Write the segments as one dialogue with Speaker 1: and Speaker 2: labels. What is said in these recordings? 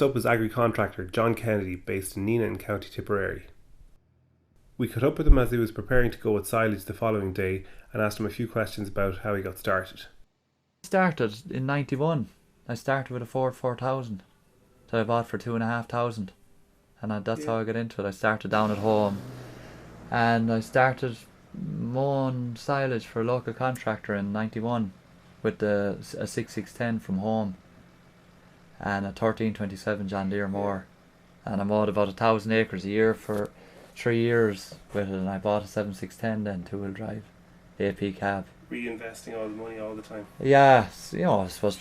Speaker 1: First up was Agricontractor John Kennedy, based in Nenagh in County Tipperary. We caught up with him as he was preparing to go with silage the following day and asked him a few questions about how he got started.
Speaker 2: I started in 91. I started with a Ford 4000 that I bought for 2,500, and that's how I got into it. I started down at home and I started mowing silage for a local contractor in 91 with a 6610 from home and a 1327 John Deere mower, and I mowed about 1,000 acres a year for 3 years with it, and I bought a 7610 then, 2-wheel drive, AP cab.
Speaker 1: Reinvesting all the money all the time.
Speaker 2: Yeah, I suppose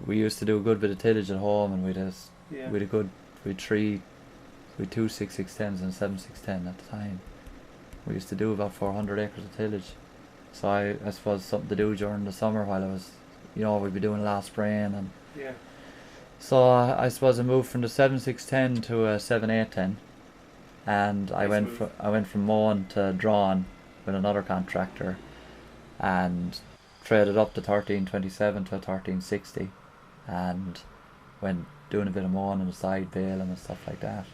Speaker 2: we used to do a good bit of tillage at home, and we'd two 6.610s and a 7.610 at the time. We used to do about 400 acres of tillage. So I suppose something to do during the summer while I was, we'd be doing a lot of spraying. And so I suppose I moved from the 7.610 to a 7.810, and I went from mowing to drawing with another contractor, and traded up to 1327 to a 1360, and went doing a bit of mowing on the side, baling and stuff like that.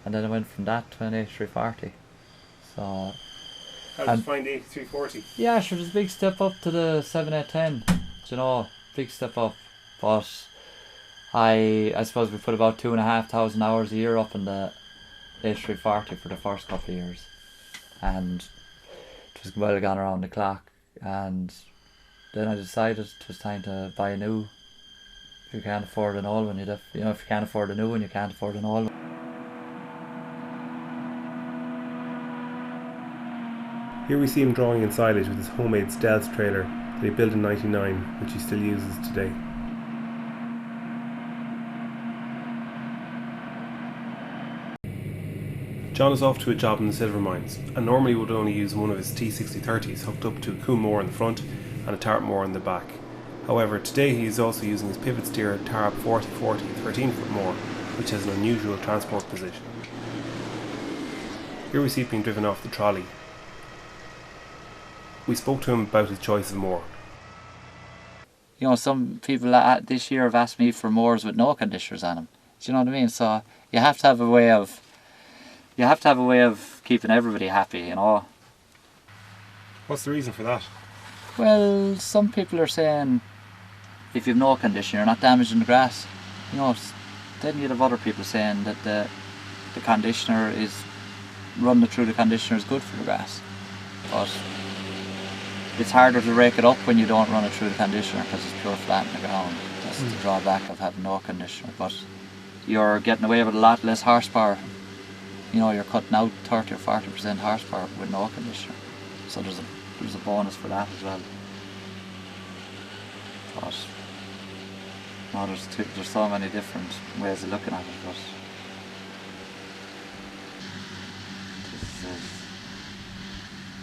Speaker 2: And then I went from that to an 8340. So
Speaker 1: how did you find 8340?
Speaker 2: Yeah, sure, there's a big step up to the 7810. Big step up. But I suppose we put about 2,500 hours a year up in the 8340 for the first couple of years, and it was well gone around the clock. And then I decided it was time to buy a new. If you can't afford an old one, if you can't afford a new one, you can't afford an old one.
Speaker 1: Here we see him drawing in silage with his homemade Stealth trailer that he built in '99, which he still uses today. John is off to a job in the silver mines, and normally would only use one of his T6030s hooked up to a coom mower in the front and a tarp mower in the back. However, today he is also using his pivot steer Tarp 4040 13-foot mower, which has an unusual transport position. Here we see it being driven off the trolley. We spoke to him about his choice of mower.
Speaker 2: Some people this year have asked me for mowers with no conditioners on them. Do you know what I mean? So you have to have a way of keeping everybody happy,
Speaker 1: What's the reason for that?
Speaker 2: Well, some people are saying if you've no conditioner, you're not damaging the grass. Then you'd have other people saying that the conditioner is, running it through the conditioner is good for the grass. But it's harder to rake it up when you don't run it through the conditioner because it's pure flat in the ground. That's the drawback of having no conditioner. But you're getting away with a lot less horsepower. You're cutting out 30 or 40% horsepower with no conditioner. So there's a bonus for that as well. But there's so many different ways of looking at it. But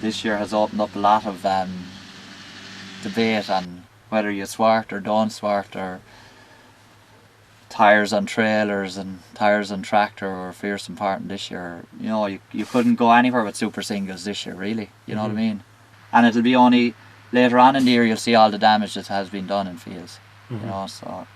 Speaker 2: this year has opened up a lot of debate on whether you swart or don't swart, or tyres on trailers and tyres on tractor were fierce important this year. You couldn't go anywhere with super singles this year, really. You know what I mean? And it'll be only later on in the year you'll see all the damage that has been done in fields. So.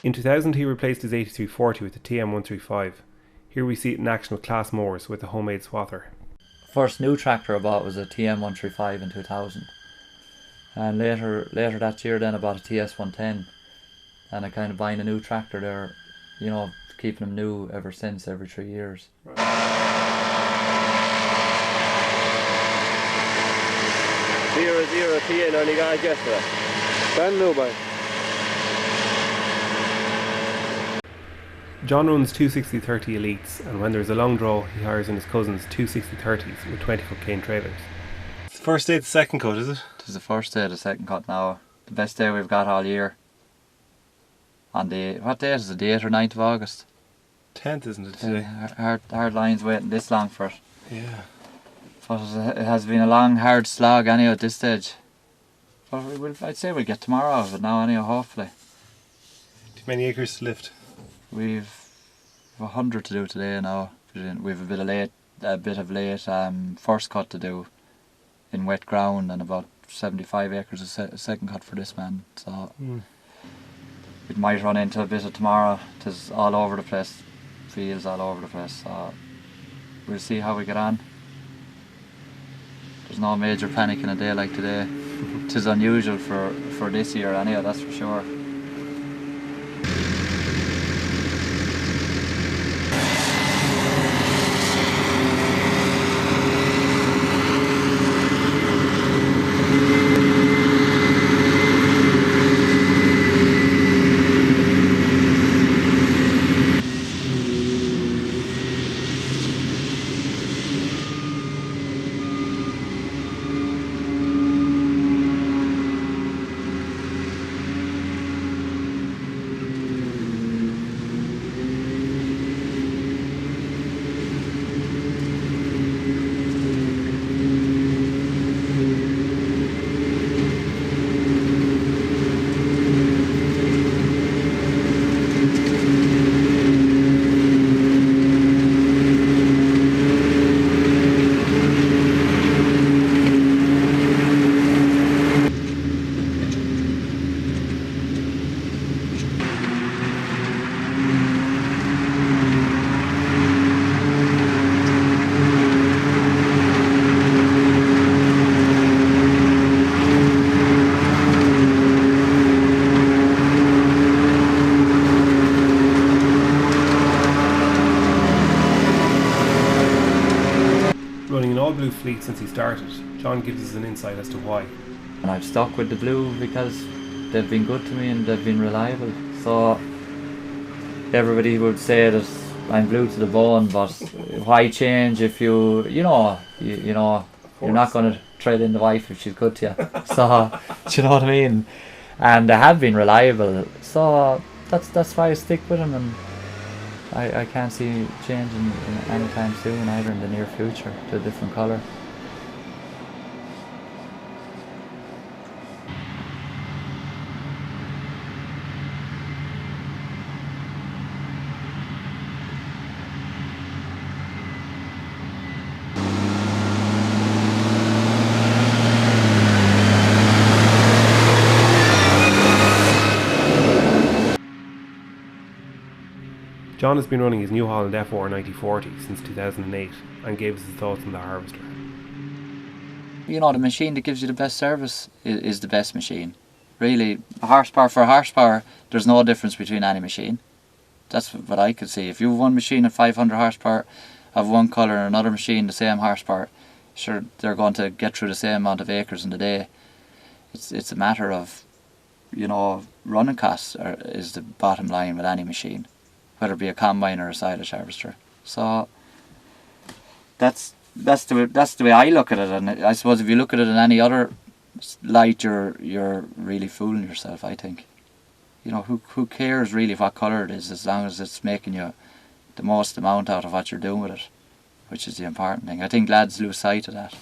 Speaker 1: In 2000 he replaced his 8340 with the TM135. Here we see it in action with Claas mowers with a homemade swather.
Speaker 2: First new tractor I bought was a TM135 in 2000. And later that year then I bought a TS110. And I kind of buying a new tractor there you know, keeping them new ever since, every 3 years.
Speaker 1: Right.
Speaker 3: 0-0 TN only guys yesterday. Brand new bike.
Speaker 1: John runs 260/30 Elites, and when there's a long draw he hires in his cousin's 260/30s with 20-foot cane trailers. It's the first day of the second cut, is it?
Speaker 2: It is the first day of the second cut now. The best day we've got all year. On the, what date is it, the 8th or 9th of August?
Speaker 1: 10th, isn't it, today?
Speaker 2: Hard lines waiting this long for it.
Speaker 1: Yeah.
Speaker 2: But it has been a long, hard slog anyway at this stage. But I'd say we'll get tomorrow out of it now anyway, hopefully.
Speaker 1: Too many acres to lift?
Speaker 2: We've 100 to do today now. We've a bit of late first cut to do in wet ground, and about 75 acres of second cut for this man. So we might run into a bit of tomorrow. It is all over the place, fields all over the place. So we'll see how we get on. There's no major panic in a day like today. It is unusual for this year anyway, that's for sure.
Speaker 1: Running an all-blue fleet since he started, John gives us an insight as to why.
Speaker 2: And I've stuck with the blue because they've been good to me and they've been reliable. So everybody would say that I'm blue to the bone, but why change if you're not going to trade in the wife if she's good to you. So do you know what I mean? And they have been reliable. So that's why I stick with them, and I can't see changing anytime soon, either in the near future, to a different colour.
Speaker 1: John has been running his New Holland FR 9040 since 2008 and gave us his thoughts on the harvester.
Speaker 2: You know, the machine that gives you the best service is the best machine. Really, horsepower for horsepower, there's no difference between any machine. That's what I could see. If you have one machine at 500 horsepower of one colour and another machine the same horsepower, sure, they're going to get through the same amount of acres in the day. It's a matter of, running costs is the bottom line with any machine, whether it be a combine or a silage harvester. So that's the way I look at it, and I suppose if you look at it in any other light, you're really fooling yourself, I think. Who cares really what colour it is, as long as it's making you the most amount out of what you're doing with it, which is the important thing. I think lads lose sight of that.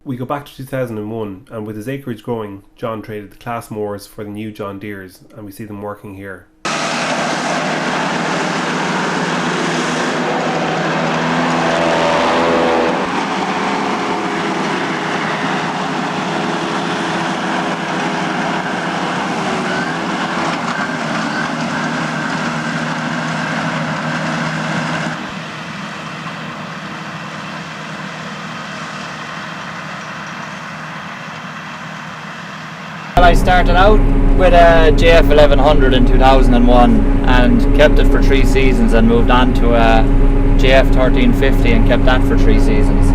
Speaker 1: We go back to 2001, and with his acreage growing, John traded the Claas Moors for the new John Deeres, and we see them working here.
Speaker 2: I started out with a JF 1100 in 2001 and kept it for 3 seasons and moved on to a JF 1350 and kept that for 3 seasons.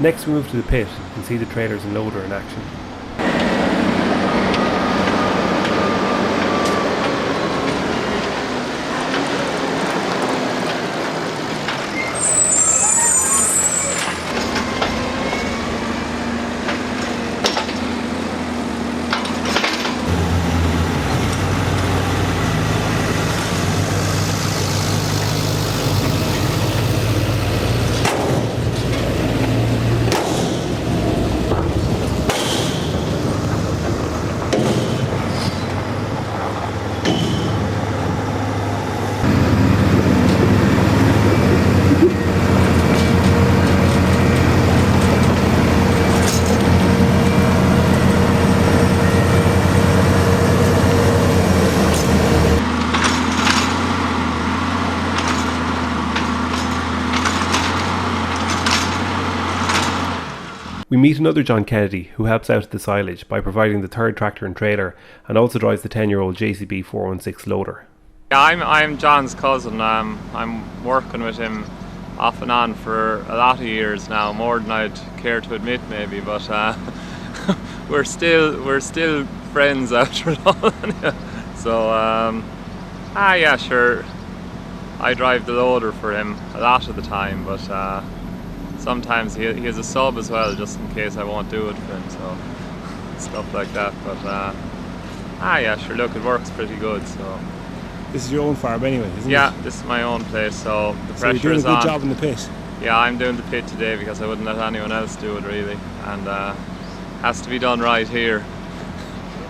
Speaker 1: Next we move to the pit and see the trailers and loader in action. We meet another John Kennedy who helps out at the silage by providing the third tractor and trailer and also drives the 10-year-old JCB 416 loader.
Speaker 4: Yeah, I'm John's cousin. I'm working with him off and on for a lot of years now, more than I'd care to admit maybe, but we're still friends after it all. So yeah, sure, I drive the loader for him a lot of the time, but sometimes he has a sub as well, just in case I won't do it for him, so stuff like that. But yeah, sure, look, it works pretty good. So
Speaker 1: This is your own farm anyway, isn't it?
Speaker 4: yeah, this is my own place, so the pressure
Speaker 1: you're doing
Speaker 4: is
Speaker 1: a good
Speaker 4: on.
Speaker 1: job in the pit.
Speaker 4: Yeah, I'm doing the pit today because I wouldn't let anyone else do it really, and has to be done right here.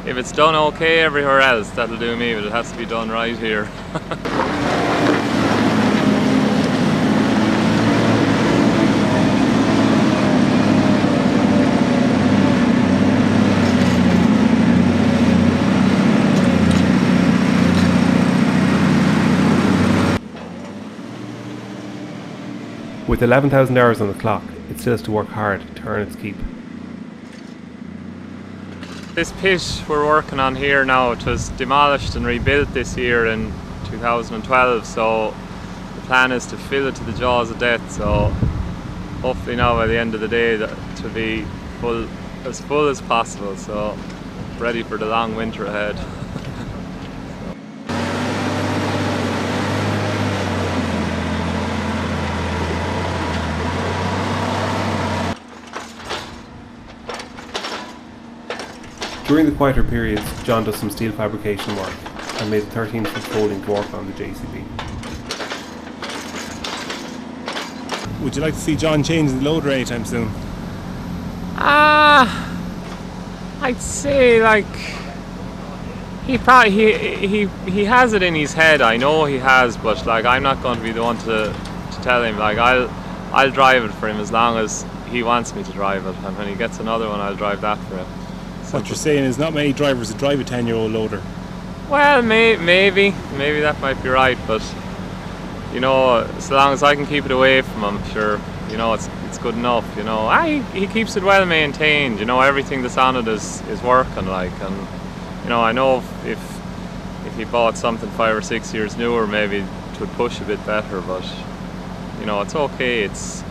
Speaker 4: If it's done okay everywhere else, that'll do me, but it has to be done right here.
Speaker 1: With 11,000 hours on the clock, it still has to work hard to earn its keep.
Speaker 4: This pit we're working on here now, it was demolished and rebuilt this year in 2012, so the plan is to fill it to the jaws of death, so hopefully now by the end of the day that to be full as possible, so ready for the long winter ahead.
Speaker 1: During the quieter periods, John does some steel fabrication work and made a 13-foot folding fork on the JCB. Would you like to see John change the loader anytime soon?
Speaker 4: I'd say like he probably he has it in his head. I know he has, but like I'm not going to be the one to tell him. Like I'll drive it for him as long as he wants me to drive it, and when he gets another one, I'll drive that for him.
Speaker 1: What you're saying is not many drivers that drive a 10-year-old loader.
Speaker 4: Well, maybe that might be right, but you know, as long as I can keep it away from him, sure, you know, it's good enough. You know, he keeps it well maintained. You know, everything that's on it is working. Like, and you know, I know if he bought something 5 or 6 years newer, maybe it would push a bit better. But you know, it's okay. It's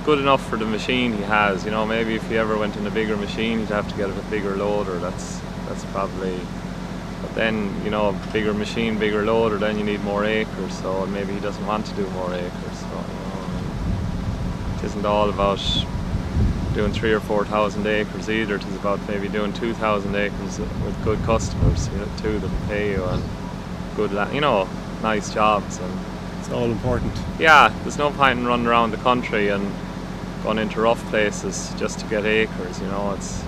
Speaker 4: good enough for the machine he has. You know, maybe if he ever went in a bigger machine, he'd have to get a bigger loader. That's probably. But then, you know, bigger machine, bigger loader, then you need more acres. So maybe he doesn't want to do more acres. So you know, it isn't all about doing 3,000 or 4,000 acres either. It is about maybe doing 2,000 acres with good customers, you know, too, that will pay you and good, you know, nice jobs. And
Speaker 1: it's all important.
Speaker 4: Yeah, there's no point in running around the country and going into rough places just to get acres. You know, it's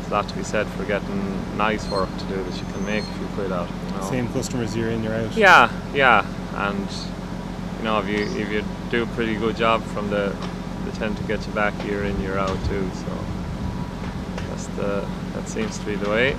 Speaker 4: a lot to be said for getting nice work to do that you can make a few quid out. You know?
Speaker 1: Same customers year in, year out.
Speaker 4: Yeah, and you know, if you do a pretty good job from they tend to get you back year in, year out too. So that seems to be the way.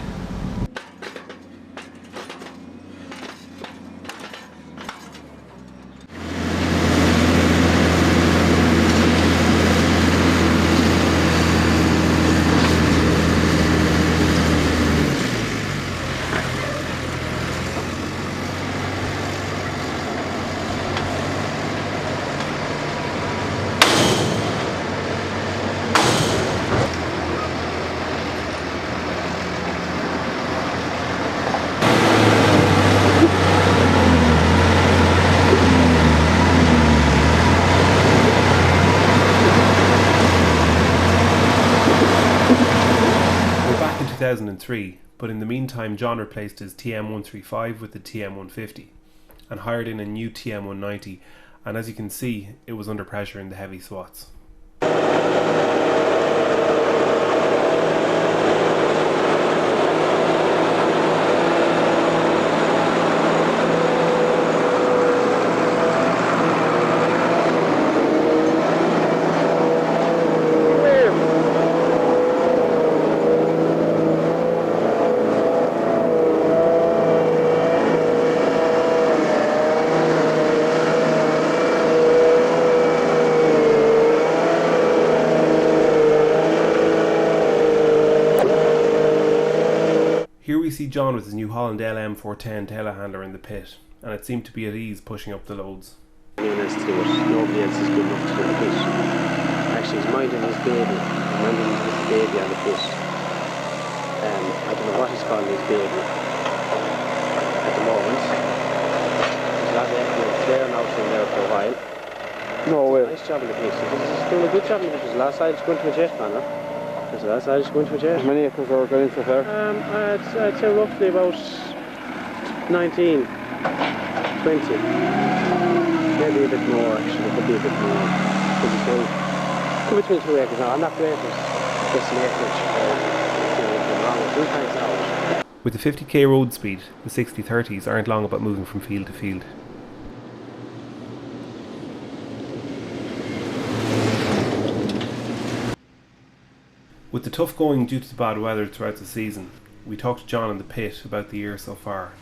Speaker 1: Back in 2003, but in the meantime John replaced his TM135 with the TM150 and hired in a new TM190, and as you can see it was under pressure in the heavy swaths. Here we see John with his new Holland LM410 telehandler in the pit, and it seemed to be at ease pushing up the loads.
Speaker 3: Anyone else to do it. Nobody else is good enough to do the pit. Actually, he's minding his baby. He's minding his baby on the pit. I don't know what he's calling his baby at the moment. He's not effort there now, been there for a while.
Speaker 5: No way.
Speaker 3: Nice job in the pit. He's doing a good job in the pit. There's a lot of silage going to a jet, man. There's a lot of silage going to a jet.
Speaker 5: How many acres are going so far?
Speaker 3: I'd say roughly about 19, 20. Maybe a bit more actually, could be a bit more. Could be between 2 acres now. I'm not great at guessing acreage.
Speaker 1: With the 50k road speed, the 60-30s aren't long about moving from field to field. With the tough going due to the bad weather throughout the season, we talked to John in the pit about the year so far.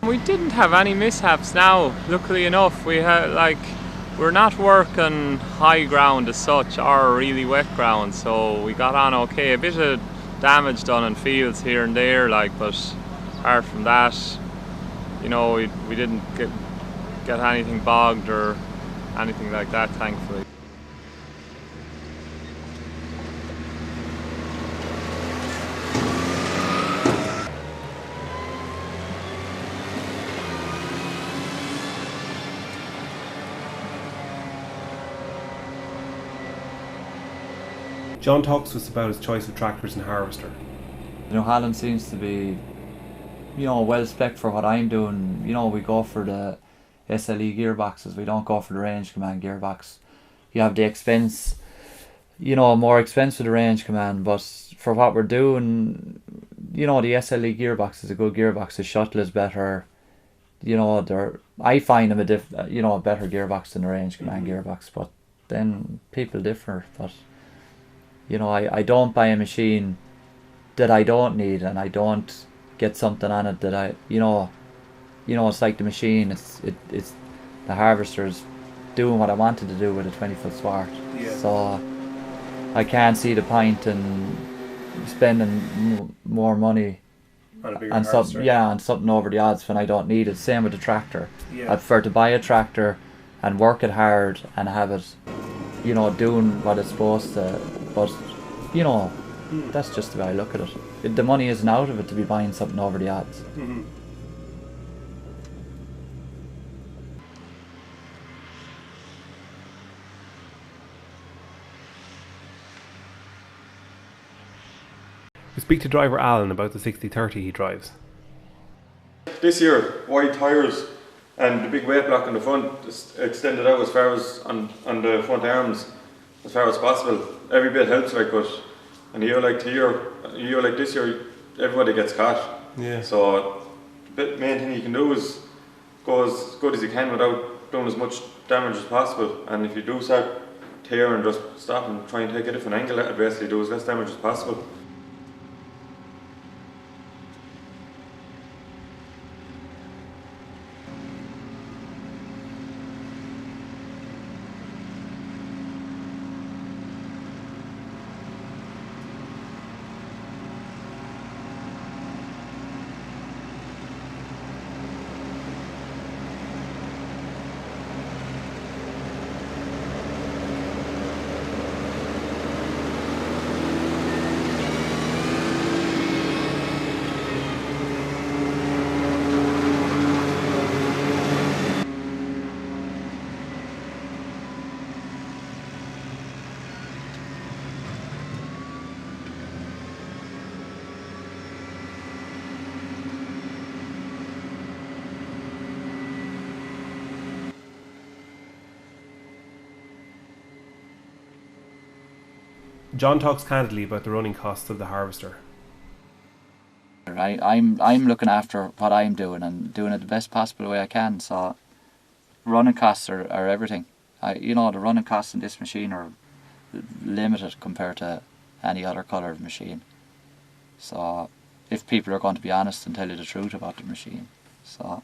Speaker 4: We didn't have any mishaps now, luckily enough. We're not working high ground as such or really wet ground, so we got on okay. A bit of damage done in fields here and there, but apart from that, you know, we didn't get anything bogged or anything like that, thankfully.
Speaker 1: John talks to us about his choice of tractors and harvester.
Speaker 2: You know, Holland seems to be, you know, well spec for what I'm doing. You know, we go for the SLE gearboxes, we don't go for the range command gearbox. You have the expense, you know, more expensive with the range command, but for what we're doing, you know, the SLE gearbox is a good gearbox. The shuttle is better. You know, I find them a better gearbox than the range command gearbox, but then people differ. But you know, I don't buy a machine that I don't need, and I don't get something on it that it's like the machine. It's the harvester's doing what I wanted to do with a 20-foot swart.
Speaker 1: Yeah.
Speaker 2: So I can't see the point in spending more money
Speaker 1: On a bigger
Speaker 2: on
Speaker 1: harvester.
Speaker 2: something over the odds when I don't need it. Same with the tractor.
Speaker 1: Yeah.
Speaker 2: I prefer to buy a tractor and work it hard and have it, you know, doing what it's supposed to. But, you know, that's just the way I look at it. The money isn't out of it to be buying something over the odds.
Speaker 1: Mm-hmm. We speak to driver Alan about the 60-30 he drives.
Speaker 6: This year, wide tyres and the big weight block in the front just extended out as far as on the front arms as far as possible. Every bit helps, but in a year like this year, everybody gets caught.
Speaker 1: Yeah.
Speaker 6: So the main thing you can do is go as good as you can without doing as much damage as possible, and if you do start tearing, just stop and try and take a different angle at it, basically do as less damage as possible.
Speaker 1: John talks candidly about the running costs of the harvester.
Speaker 2: I'm looking after what I'm doing and doing it the best possible way I can. So running costs are everything. The running costs in this machine are limited compared to any other coloured machine. So if people are going to be honest and tell you the truth about the machine, so.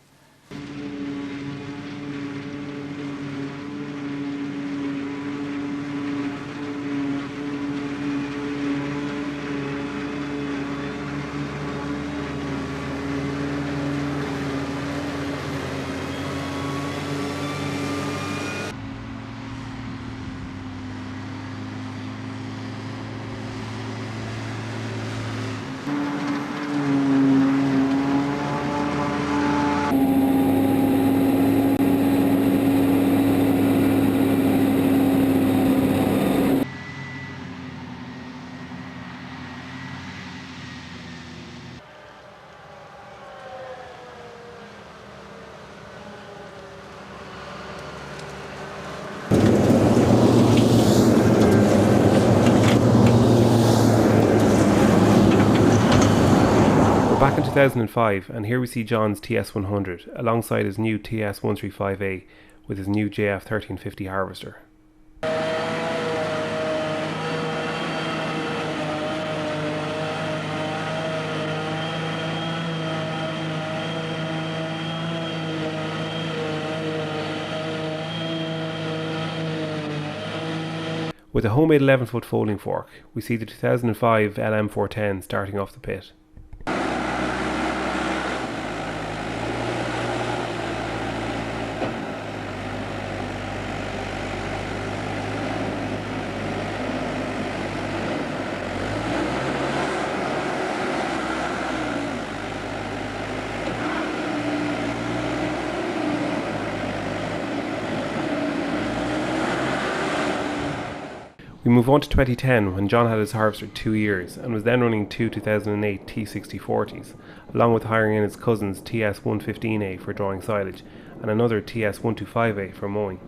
Speaker 1: Back in 2005, and here we see John's TS100 alongside his new TS135A with his new JF1350 harvester. With a homemade 11-foot folding fork, we see the 2005 LM410 starting off the pit. We move on to 2010 when John had his harvester 2 years and was then running two 2008 T6040s, along with hiring in his cousin's TS115A for drawing silage and another TS125A for mowing.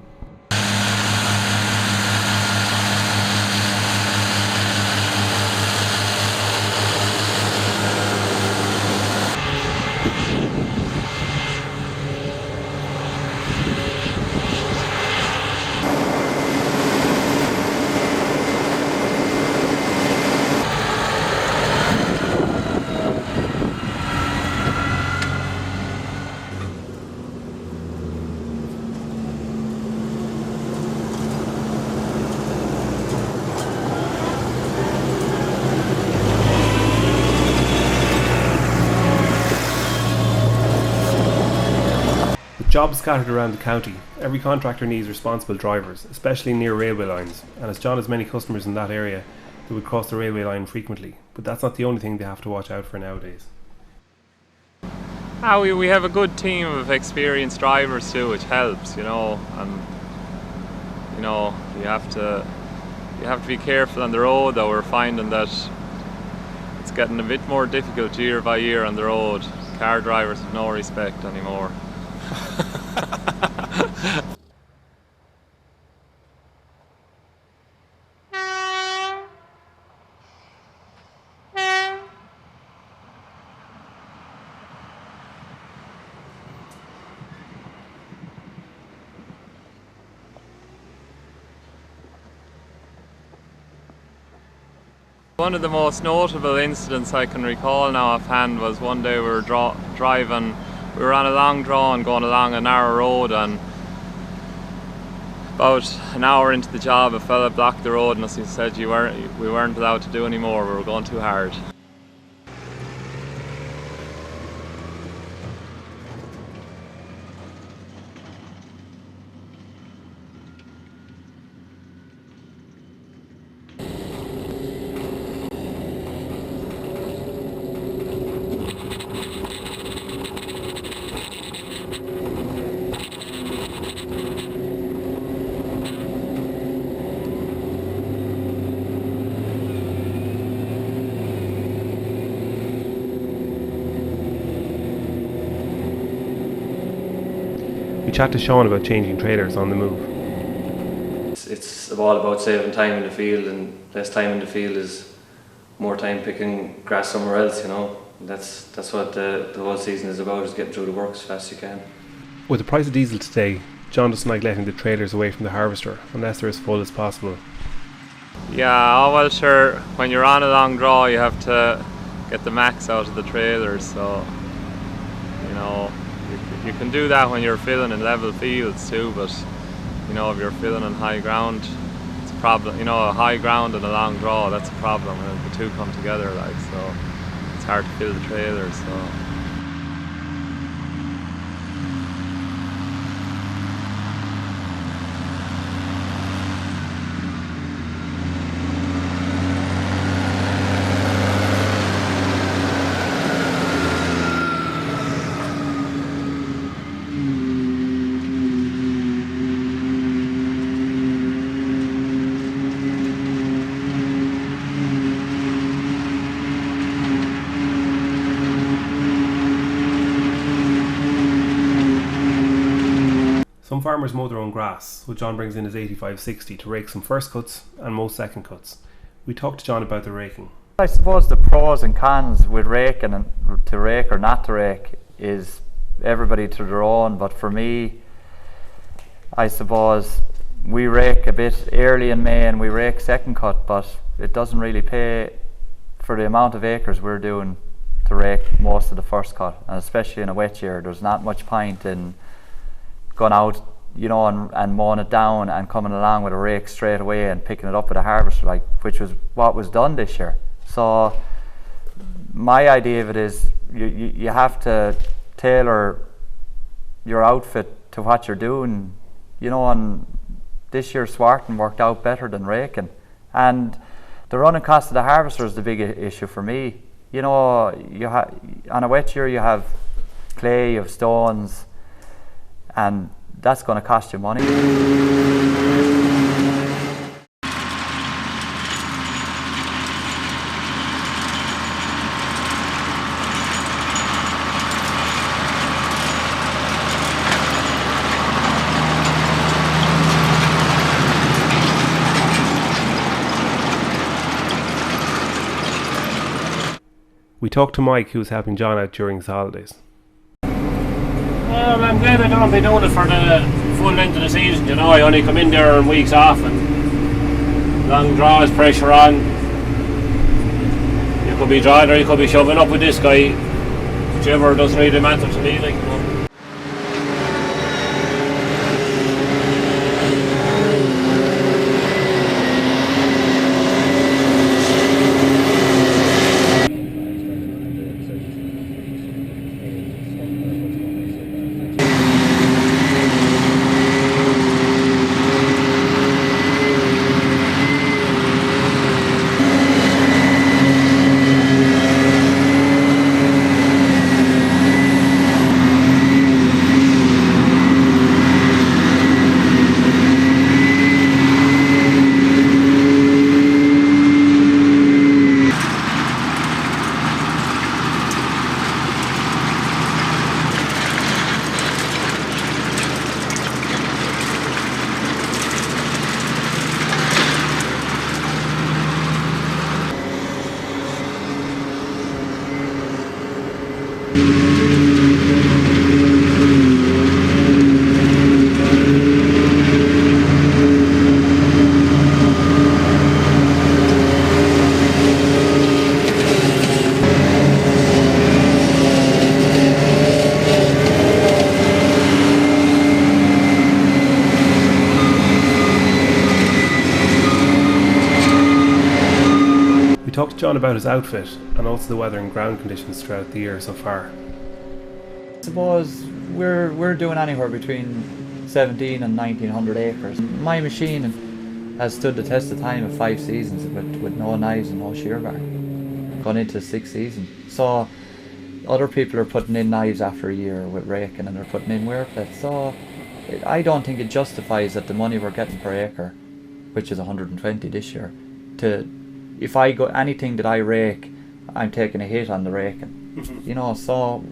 Speaker 1: Jobs scattered around the county, every contractor needs responsible drivers, especially near railway lines, and as John has many customers in that area, they would cross the railway line frequently, but that's not the only thing they have to watch out for nowadays.
Speaker 4: We have a good team of experienced drivers too, which helps, and you have to be careful on the road, though. We're finding that it's getting a bit more difficult year by year on the road. Car drivers have no respect anymore. One of the most notable incidents I can recall now offhand was one day we were driving, we were on a long draw and going along a narrow road, and about an hour into the job a fella blocked the road and he said we weren't allowed to do any more, we were going too hard.
Speaker 1: We chat to Sean about changing trailers on the move.
Speaker 2: It's all about saving time in the field, and less time in the field is more time picking grass somewhere else, you know. That's what the whole season is about, is getting through the work as fast as you can.
Speaker 1: With the price of diesel today, John doesn't like letting the trailers away from the harvester unless they're as full as possible.
Speaker 4: Yeah, oh well sure, when you're on a long draw you have to get the max out of the trailers, so you know, you can do that when you're filling in level fields too, but you know, if you're filling on high ground, it's a problem. You know, a high ground and a long draw, that's a problem, and the two come together, like, so it's hard to fill the trailers. So.
Speaker 1: Some farmers mow their own grass, so John brings in his 8560 to rake some first cuts and most second cuts. We talked to John about the raking.
Speaker 2: I suppose the pros and cons with raking, and to rake or not to rake, is everybody to their own, but for me, I suppose we rake a bit early in May and we rake second cut, but it doesn't really pay for the amount of acres we're doing to rake most of the first cut, and especially in a wet year, there's not much point in going out, you know, and mowing it down and coming along with a rake straight away and picking it up with a harvester, like, which was what was done this year. So my idea of it is you have to tailor your outfit to what you're doing, you know, and this year swarting worked out better than raking, and the running cost of the harvester is the big issue for me. You know, on a wet year you have clay, you have stones, and that's going to cost you money.
Speaker 1: We talked to Mike, who was helping John out during his holidays.
Speaker 7: Well, I'm glad I don't be doing it for the full length of the season, you know. I only come in there on weeks off, and long draws, pressure on. You could be drawing or you could be shoving up with this guy. Whichever doesn't really matter to me, like, you know.
Speaker 1: John about his outfit and also the weather and ground conditions throughout the year so far.
Speaker 2: I suppose we're doing anywhere between 17 and 1900 acres. My machine has stood the test of time of 5 seasons with no knives and no shear bar. Gone into 6th season. So other people are putting in knives after a year with raking, and they're putting in wear plates. So I don't think it justifies that the money we're getting per acre, which is 120 this year, if I go anything that I rake, I'm taking a hit on the raking. You know, so.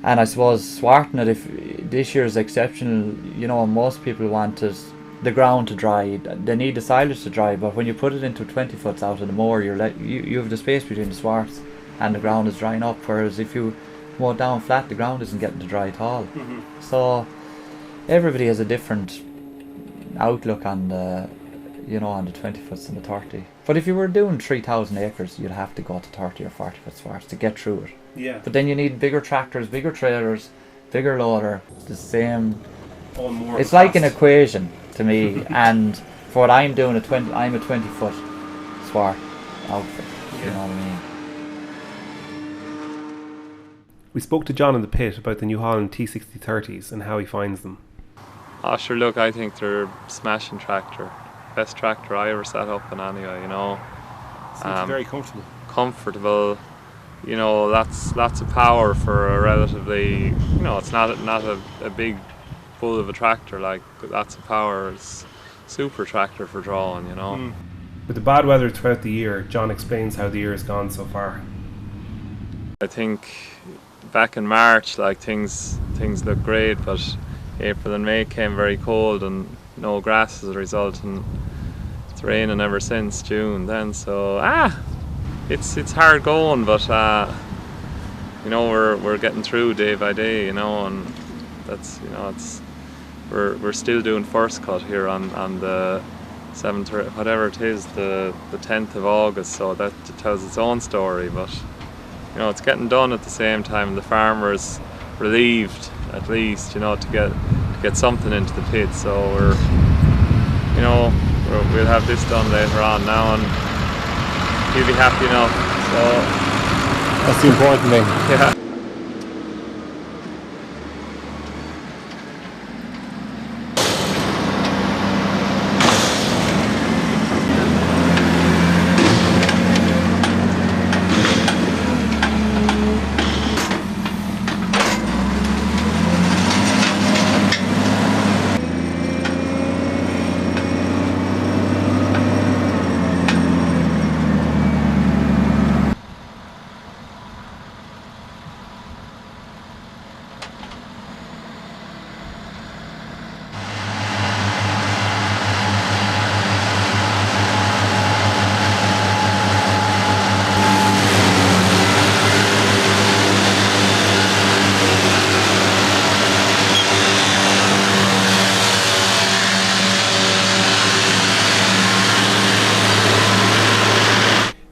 Speaker 2: And I suppose swarting it, if this year is exceptional, you know, most people want the ground to dry. They need the silage to dry, but when you put it into 20 foots out of the moor, you have the space between the swarts and the ground is drying up, whereas if you mow it down flat, the ground isn't getting to dry at all. So everybody has a different outlook on the 20 foots and the 30. But if you were doing 3,000 acres, you'd have to go to 30 or 40 foot swarts to get through it.
Speaker 1: Yeah.
Speaker 2: But then you need bigger tractors, bigger trailers, bigger loader, the same. It's like an equation to me. And for what I'm doing, I'm a 20 foot swart outfit. You know what I mean?
Speaker 1: We spoke to John in the pit about the New Holland T6030s and how he finds them.
Speaker 4: Oh sure, look, I think they're smashing tractor. Best tractor I ever set up in anyway, you know.
Speaker 1: Seems very comfortable.
Speaker 4: Comfortable, you know, lots of power for a relatively, you know, it's not a big bull of a tractor, like lots of power. It's super tractor for drawing, you know.
Speaker 1: With the bad weather throughout the year, John explains how the year has gone so far.
Speaker 4: I think back in March, like things looked great, but April and May came very cold and no grass as a result, and it's raining ever since June then. So it's hard going, but you know, we're getting through day by day, you know, and that's, you know, we're still doing first cut here on the 7th or whatever it is, the 10th of August, so that tells its own story. But you know, it's getting done at the same time, and the farmer's relieved at least, you know, to get something into the pit. So we'll have this done later on now, and he'll be happy enough. So
Speaker 1: That's the important thing.
Speaker 4: yeah.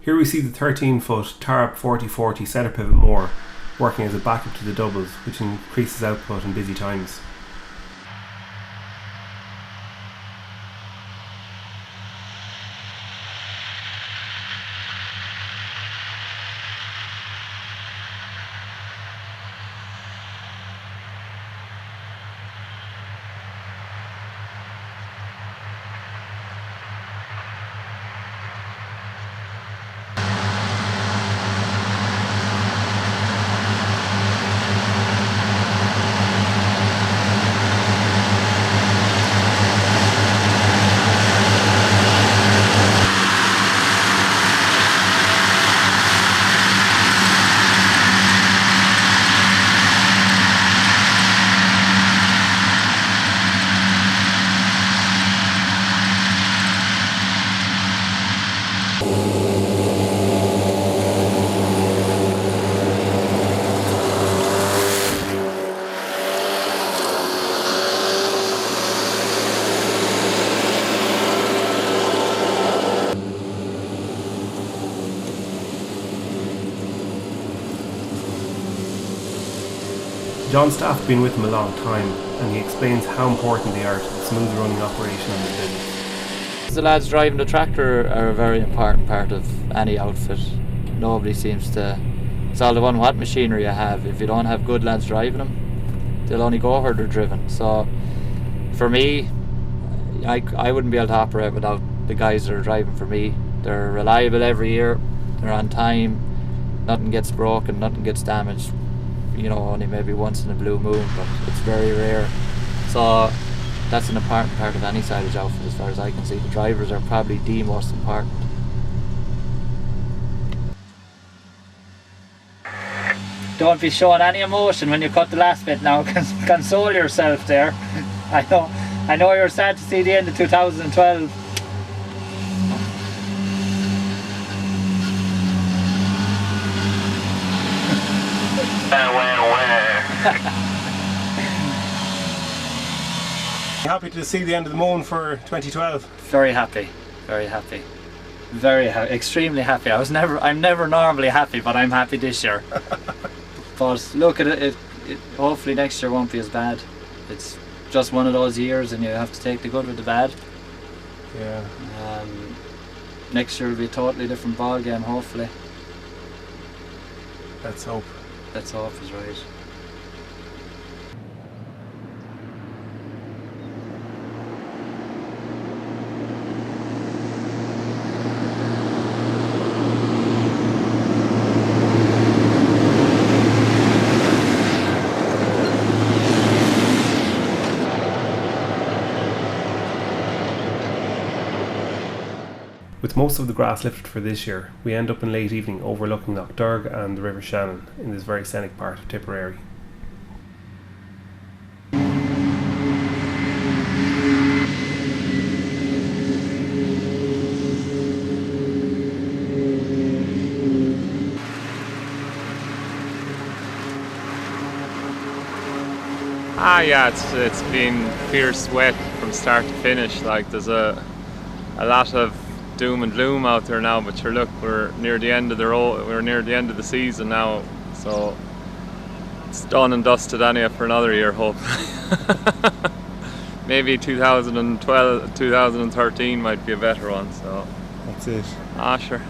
Speaker 1: Here we see the 13-foot Tarp 4040 centre pivot mower working as a backup to the doubles, which increases output in busy times. John's staff have been with him a long time, and he explains how important they are to the smooth running operation of the business.
Speaker 2: because the lads driving the tractor are a very important part of any outfit. Nobody seems to. It's all about what machinery you have. If you don't have good lads driving them, they'll only go where they're driven. So for me, I wouldn't be able to operate without the guys that are driving for me. They're reliable every year. They're on time. Nothing gets broken. Nothing gets damaged. You know, only maybe once in a blue moon, but it's very rare. So that's an important part of any silage outfit as far as I can see. The drivers are probably the most important. Don't be showing any emotion when you cut the last bit now. Console yourself there. I know you're sad to see the end of 2012.
Speaker 1: Happy to see the end of the moon for 2012.
Speaker 2: Very happy, extremely happy. I'm never normally happy, but I'm happy this year. But look at it, hopefully next year won't be as bad. It's just one of those years and you have to take the good with the bad.
Speaker 1: Yeah.
Speaker 2: Next year will be a totally different ball game, hopefully.
Speaker 1: Let's hope.
Speaker 2: Let's hope is right.
Speaker 1: With most of the grass lifted for this year, we end up in late evening overlooking Loch Derg and the River Shannon in this very scenic part of Tipperary.
Speaker 4: Yeah, it's been fierce wet from start to finish. Like there's a lot of doom and gloom out there now, but sure, look, we're near the end of the season now, so it's done and dusted anyway for another year, hopefully. Maybe 2012, 2013 might be a better one. So
Speaker 1: that's it.
Speaker 4: Sure.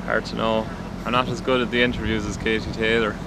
Speaker 4: Hard to know. I'm not as good at the interviews as Katie Taylor.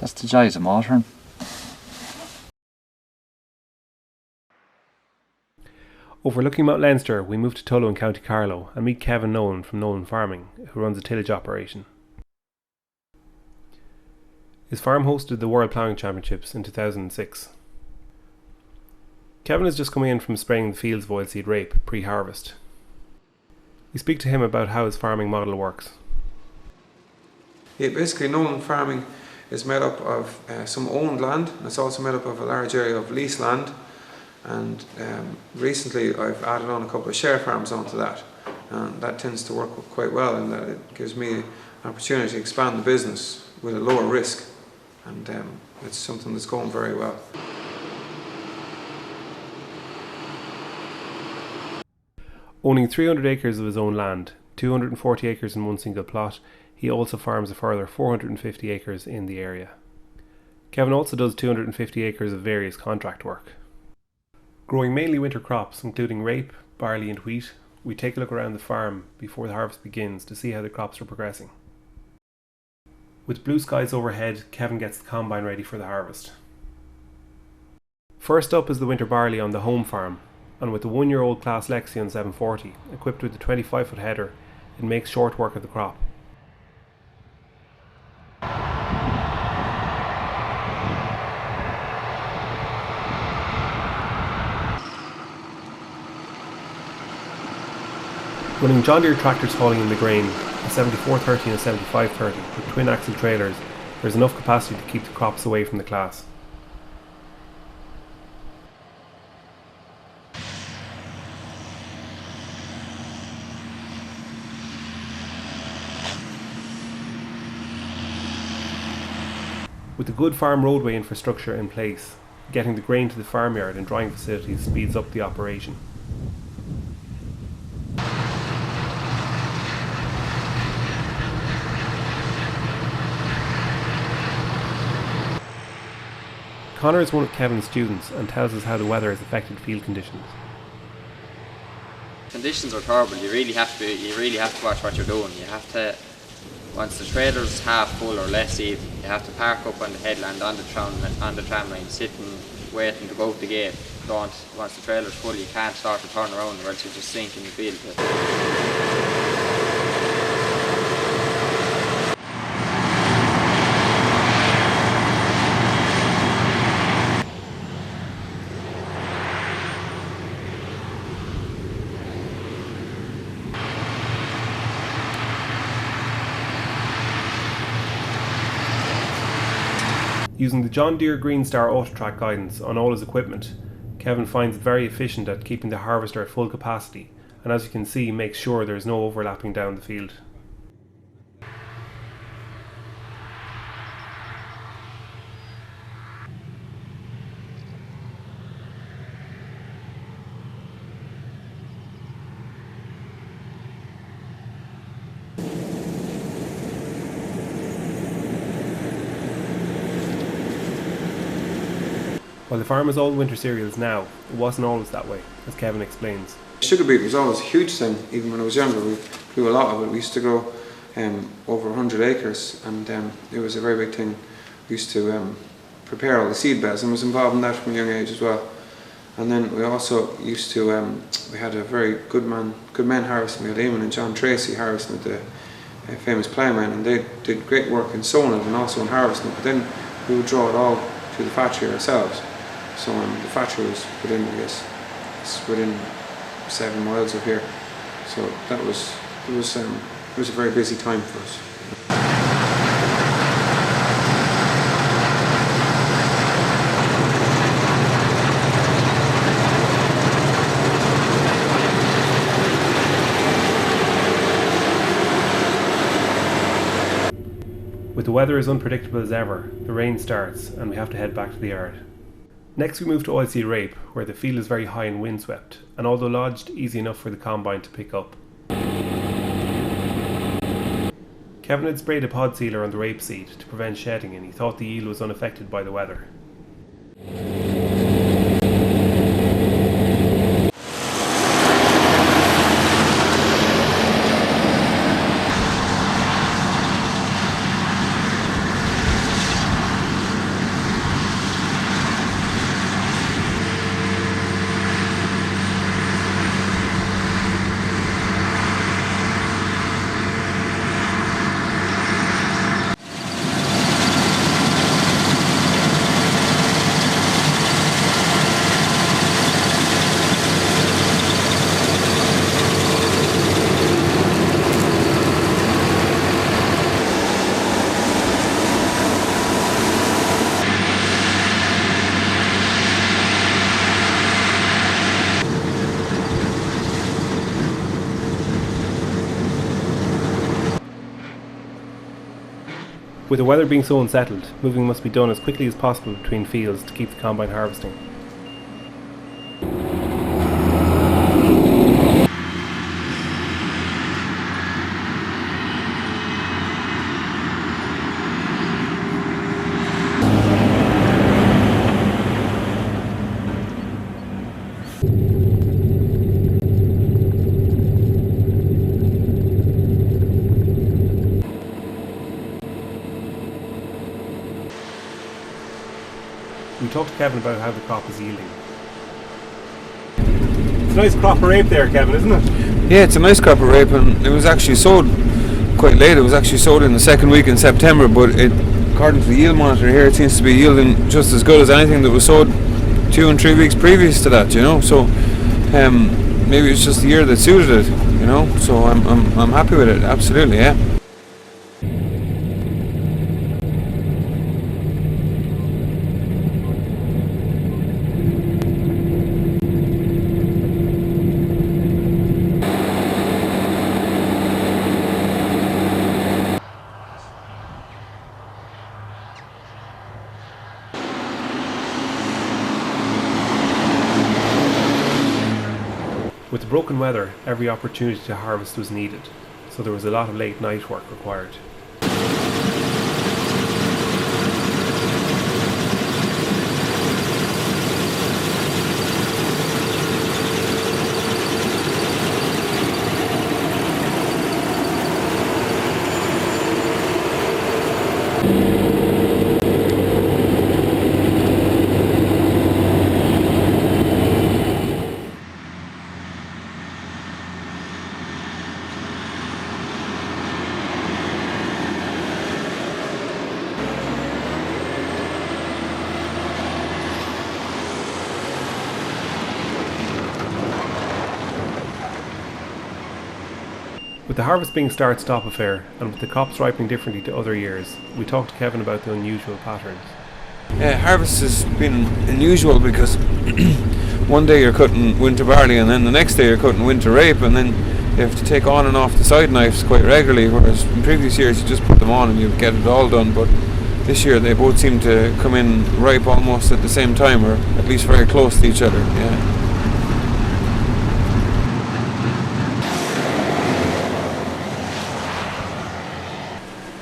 Speaker 2: That's the joys of motoring.
Speaker 1: Overlooking Mount Leinster, we move to Tullow in County Carlow and meet Kevin Nolan from Nolan Farming, who runs a tillage operation. His farm hosted the World Ploughing Championships in 2006. Kevin is just coming in from spraying the fields of oilseed rape pre-harvest. We speak to him about how his farming model works.
Speaker 8: Yeah, basically Nolan Farming is made up of some owned land, and it's also made up of a large area of leased land, and recently I've added on a couple of share farms onto that, and that tends to work quite well in that it gives me an opportunity to expand the business with a lower risk, and it's something that's going very well.
Speaker 1: Owning 300 acres of his own land, 240 acres in one single plot, he also farms a further 450 acres in the area. Kevin also does 250 acres of various contract work. Growing mainly winter crops, including rape, barley and wheat, we take a look around the farm before the harvest begins to see how the crops are progressing. With blue skies overhead, Kevin gets the combine ready for the harvest. First up is the winter barley on the home farm, and with the 1-year-old Claas Lexion 740, equipped with a 25-foot header, it makes short work of the crop. Running John Deere Tractors hauling in the grain, a 7430 and a 7530 with twin axle trailers, there is enough capacity to keep the crops away from the Claas. With the good farm roadway infrastructure in place, getting the grain to the farmyard and drying facilities speeds up the operation. Connor is one of Kevin's students and tells us how the weather has affected field conditions.
Speaker 9: Conditions are terrible. You really have to watch what you're doing. You have to, once the trailer's half full or less even, you have to park up on the headland on the tram line, sitting waiting to go out the gate. Once the trailer's full, you can't start to turn around or else you just sink in the field.
Speaker 1: Using the John Deere Green Star Auto-Track guidance on all his equipment, Kevin finds it very efficient at keeping the harvester at full capacity, and as you can see makes sure there is no overlapping down the field. While the farm is all winter cereals now, it wasn't always that way, as Kevin explains.
Speaker 8: Sugar beet was always a huge thing. Even when I was younger, we grew a lot of it. We used to grow over 100 acres, and it was a very big thing. We used to prepare all the seed beds, and was involved in that from a young age as well. And then we also used to, we had a very good men harvesting. We had Eamon and John Tracy harvesting at the famous Ploughing, and they did great work in sowing it and also in harvesting it. But then we would draw it all to the factory ourselves. So the factory was within, I guess, it's within 7 miles of here. So it was a very busy time for us.
Speaker 1: With the weather as unpredictable as ever, the rain starts and we have to head back to the yard. Next we move to oilseed rape, where the field is very high and windswept, and although lodged, easy enough for the combine to pick up. Kevin had sprayed a pod sealer on the rape seed to prevent shedding, and he thought the yield was unaffected by the weather. With the weather being so unsettled, moving must be done as quickly as possible between fields to keep the combine harvesting. We talked to Kevin about how the crop is yielding. It's a nice crop of rape there, Kevin, isn't it?
Speaker 8: Yeah, it's a nice crop of rape, and it was actually sowed quite late. It was actually sowed in the second week in September, but according to the yield monitor here, it seems to be yielding just as good as anything that was sowed 2 and 3 weeks previous to that, you know. So maybe it's just the year that suited it, you know. So I'm happy with it, absolutely, yeah.
Speaker 1: With the broken weather, every opportunity to harvest was needed, so there was a lot of late night work required. With the harvest being start-stop affair, and with the crops ripening differently to other years, we talked to Kevin about the unusual patterns.
Speaker 8: Harvest has been unusual because one day you're cutting winter barley, and then the next day you're cutting winter rape, and then you have to take on and off the side knives quite regularly, whereas in previous years you just put them on and you get it all done. But this year they both seem to come in ripe almost at the same time, or at least very close to each other. Yeah.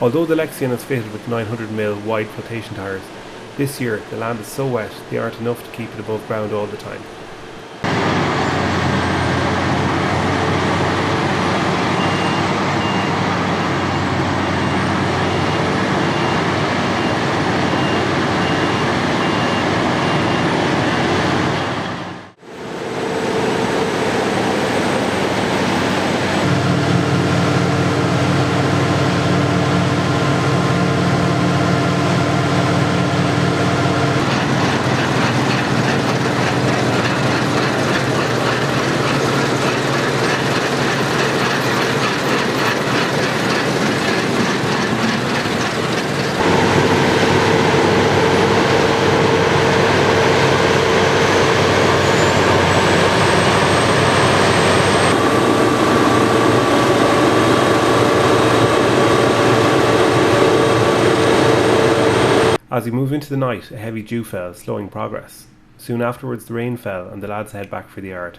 Speaker 1: Although the Lexion is fitted with 900mm wide flotation tyres, this year the land is so wet they aren't enough to keep it above ground all the time. As we move into the night, a heavy dew fell, slowing progress. Soon afterwards the rain fell and the lads head back for the yard.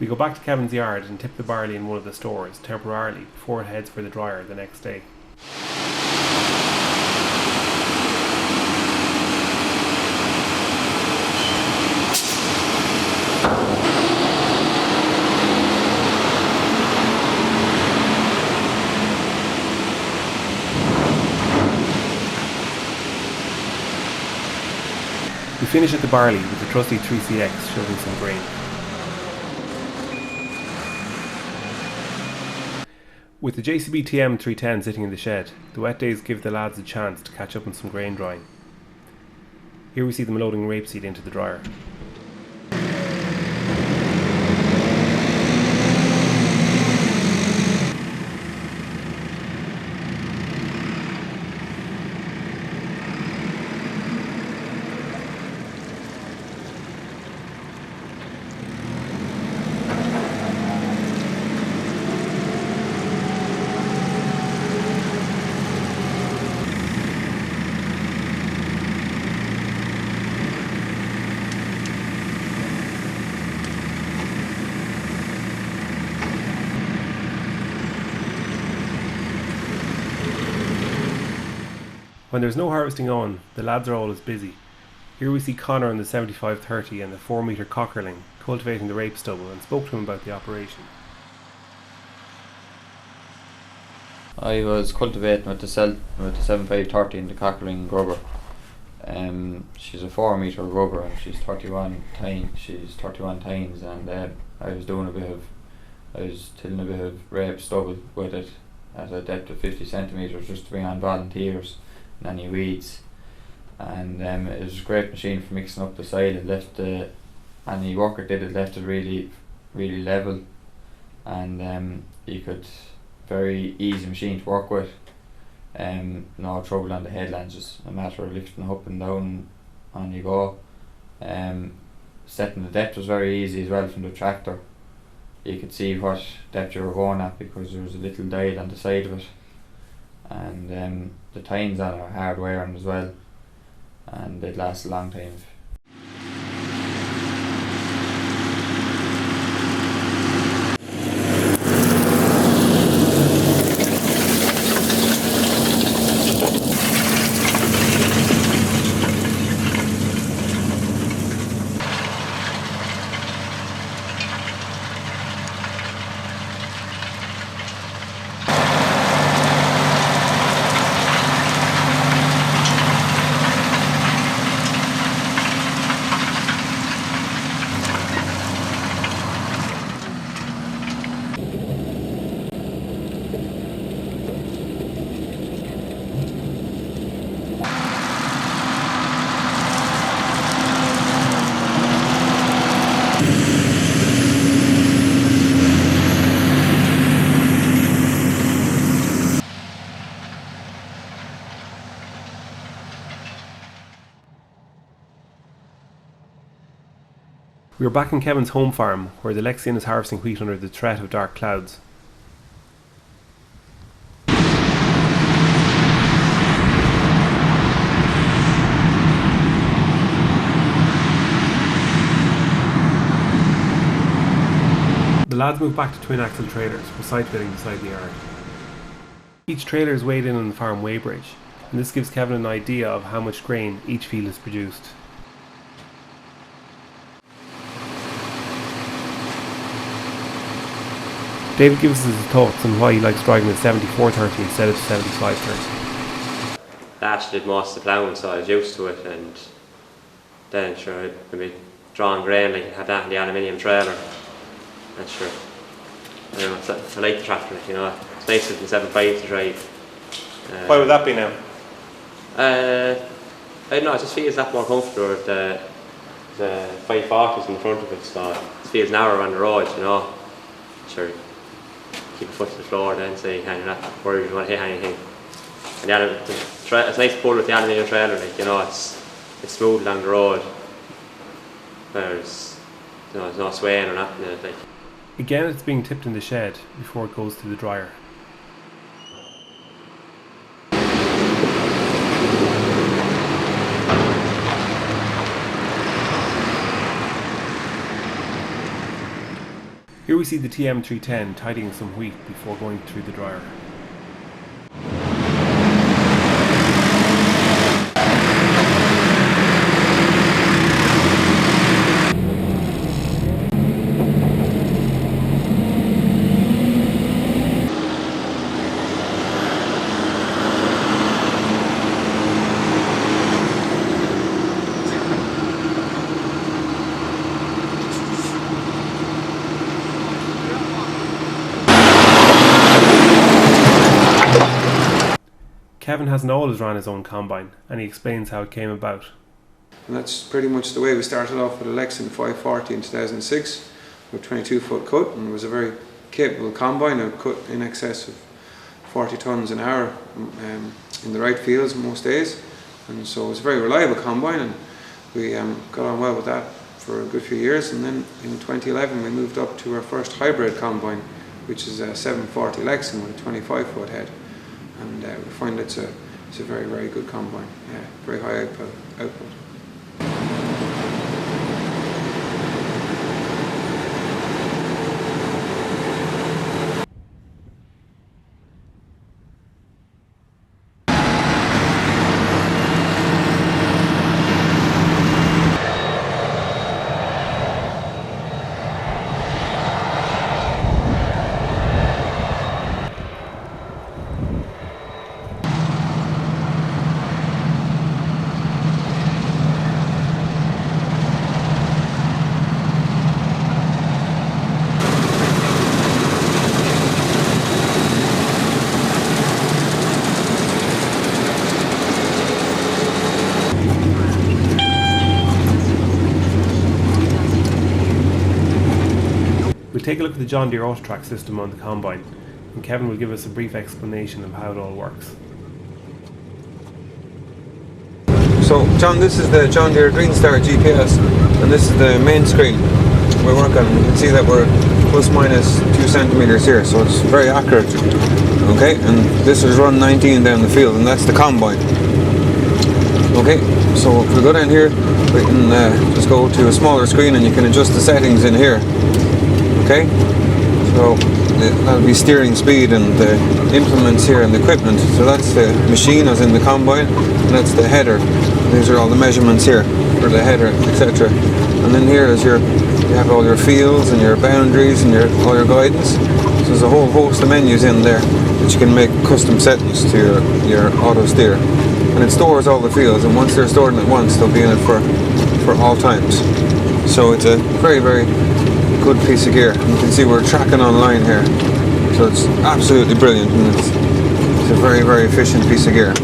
Speaker 1: We go back to Kevin's yard and tip the barley in one of the stores temporarily before it heads for the dryer the next day. We finish at the barley with the trusty 3CX shoving some grain. With the JCB TM310 sitting in the shed, the wet days give the lads a chance to catch up on some grain drying. Here we see them loading rapeseed into the dryer. When there's no harvesting on, the lads are always busy. Here we see Connor in the 7530 and the 4-metre cockerling cultivating the rape stubble, and spoke to him about the operation.
Speaker 2: I was cultivating with the 7530 and the cockerling grubber. She's a 4-metre grubber and she's 31 tines, and I was tilling a bit of rape stubble with it at a depth of 50 centimetres just to bring on volunteers and any weeds. And it was a great machine for mixing up the soil. It left any worker did it left it really level, and you could very easy machine to work with. No trouble on the headlands, just a matter of lifting up and down on you go. Setting the depth was very easy as well from the tractor. You could see what depth you were going at because there was a little dial on the side of it, and the tines on it are hard wearing as well, and they'd last a long time.
Speaker 1: We are back in Kevin's home farm, where the Lexion is harvesting wheat under the threat of dark clouds. The lads move back to twin axle trailers for site fitting beside the yard. Each trailer is weighed in on the farm weigh bridge, and this gives Kevin an idea of how much grain each field has produced. David gives us his thoughts on why he likes driving the 7430 instead of the 7530.
Speaker 3: Last did most of the ploughing, so I was used to it, and then sure I'd maybe drawing grain like have that in the aluminium trailer. And sure, I like the tractor, you know. It's nice with the 75 to drive.
Speaker 1: Why would that be now?
Speaker 3: I don't know, it just feels that more comfortable with the 540s in the front of it, so it feels narrower on the road, you know. Sure, keep a foot to the floor then, so you're not worried you want to hit anything. And it's nice to pull with the aluminium trailer, like, you know, it's smooth along the road. There's no swaying or nothing in it, like.
Speaker 1: Again, it's being tipped in the shed before it goes to the dryer. Here we see the TM310 tidying some wheat before going through the dryer. Kevin hasn't always run his own combine, and he explains how it came about.
Speaker 8: And that's pretty much the way we started off with a Lexion 540 in 2006 with 22-foot cut, and it was a very capable combine. It cut in excess of 40 tonnes an hour in the right fields most days, and so it was a very reliable combine, and we got on well with that for a good few years. And then in 2011 we moved up to our first hybrid combine, which is a 740 Lexion with a 25-foot head. And we find it's a very, very good combine. Yeah, very high output.
Speaker 1: We'll take a look at the John Deere Autotrack system on the combine, and Kevin will give us a brief explanation of how it all works.
Speaker 8: So John, this is the John Deere Green Star GPS, and this is the main screen we work on. You can see that we're plus minus 2 centimeters here, so it's very accurate. Okay, and this is run 19 down the field, and that's the combine. Okay, so if we go down here, we can just go to a smaller screen and you can adjust the settings in here. Okay, so that'll be steering speed and the implements here and the equipment. So that's the machine as in the combine, and that's the header. These are all the measurements here for the header, etc. And then here is you have all your fields and your boundaries and all your guidance. So there's a whole host of menus in there that you can make custom settings to your auto steer. And it stores all the fields, and once they're stored in at once, they'll be in it for all times. So it's a very, very good piece of gear. You can see we're tracking online here, so it's absolutely brilliant, and it's a very, very efficient piece of gear.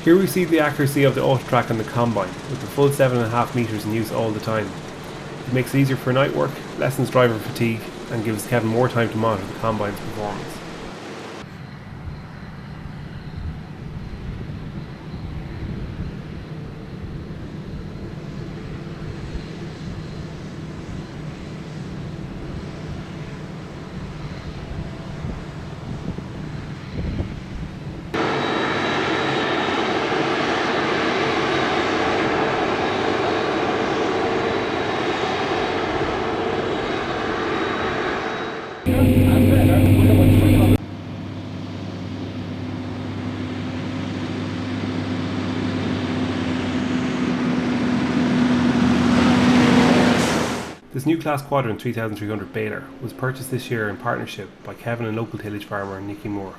Speaker 1: Here we see the accuracy of the Autotrack on the combine, with the full 7.5 metres in use all the time. It makes it easier for night work, lessens driver fatigue, and gives Kevin more time to monitor the combine's performance. This new Claas Quadrant 3300 baler was purchased this year in partnership by Kevin and local tillage farmer Nicky Moore.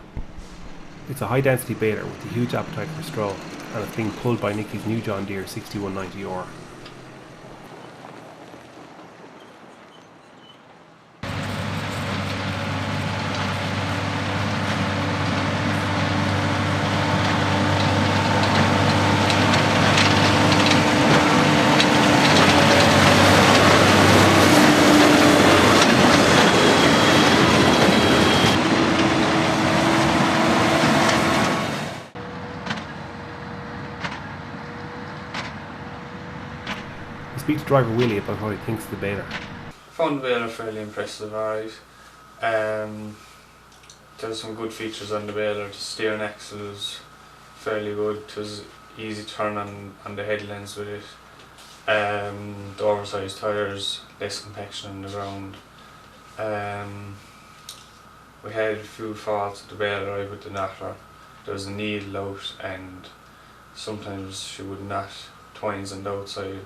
Speaker 1: It's a high density baler with a huge appetite for straw, and it's being pulled by Nicky's new John Deere 6190R. Speak to driver Willie about what he thinks of the baler.
Speaker 10: Found the baler fairly impressive, alright. There's some good features on the baler. The steering axle was fairly good. It was easy turn on the headlands with it. The oversized tyres, less compaction on the ground. We had a few faults with the baler with the knocker. There was a needle out, and sometimes she would knot twines on the outside.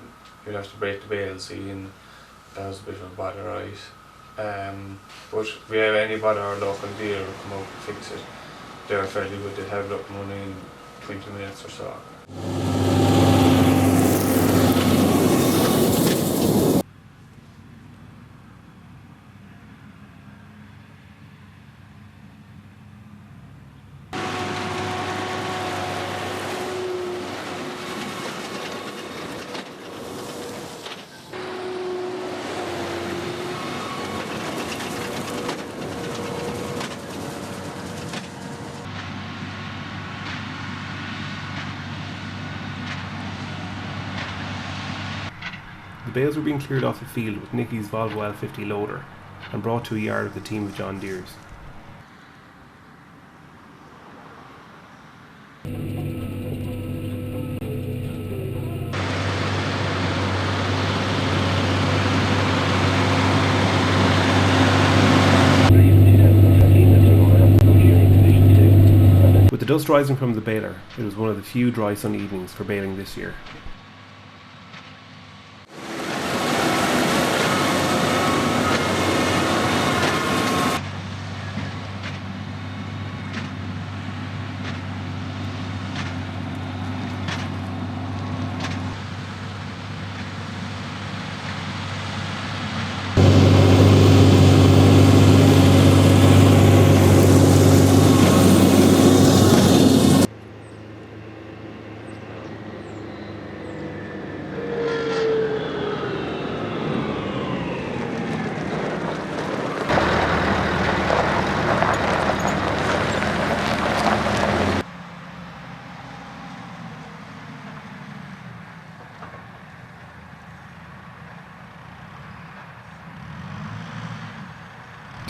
Speaker 10: You'd have to break the bale seal, and that was a bit of a bother, right? But if we have any bother, our local dealer will come out and fix it. They're fairly good, they'll have it up and running in 20 minutes or so.
Speaker 1: The bales were being cleared off the field with Nicky's Volvo L50 loader and brought to a yard of the team of John Deere's. With the dust rising from the baler, it was one of the few dry sunny evenings for baling this year.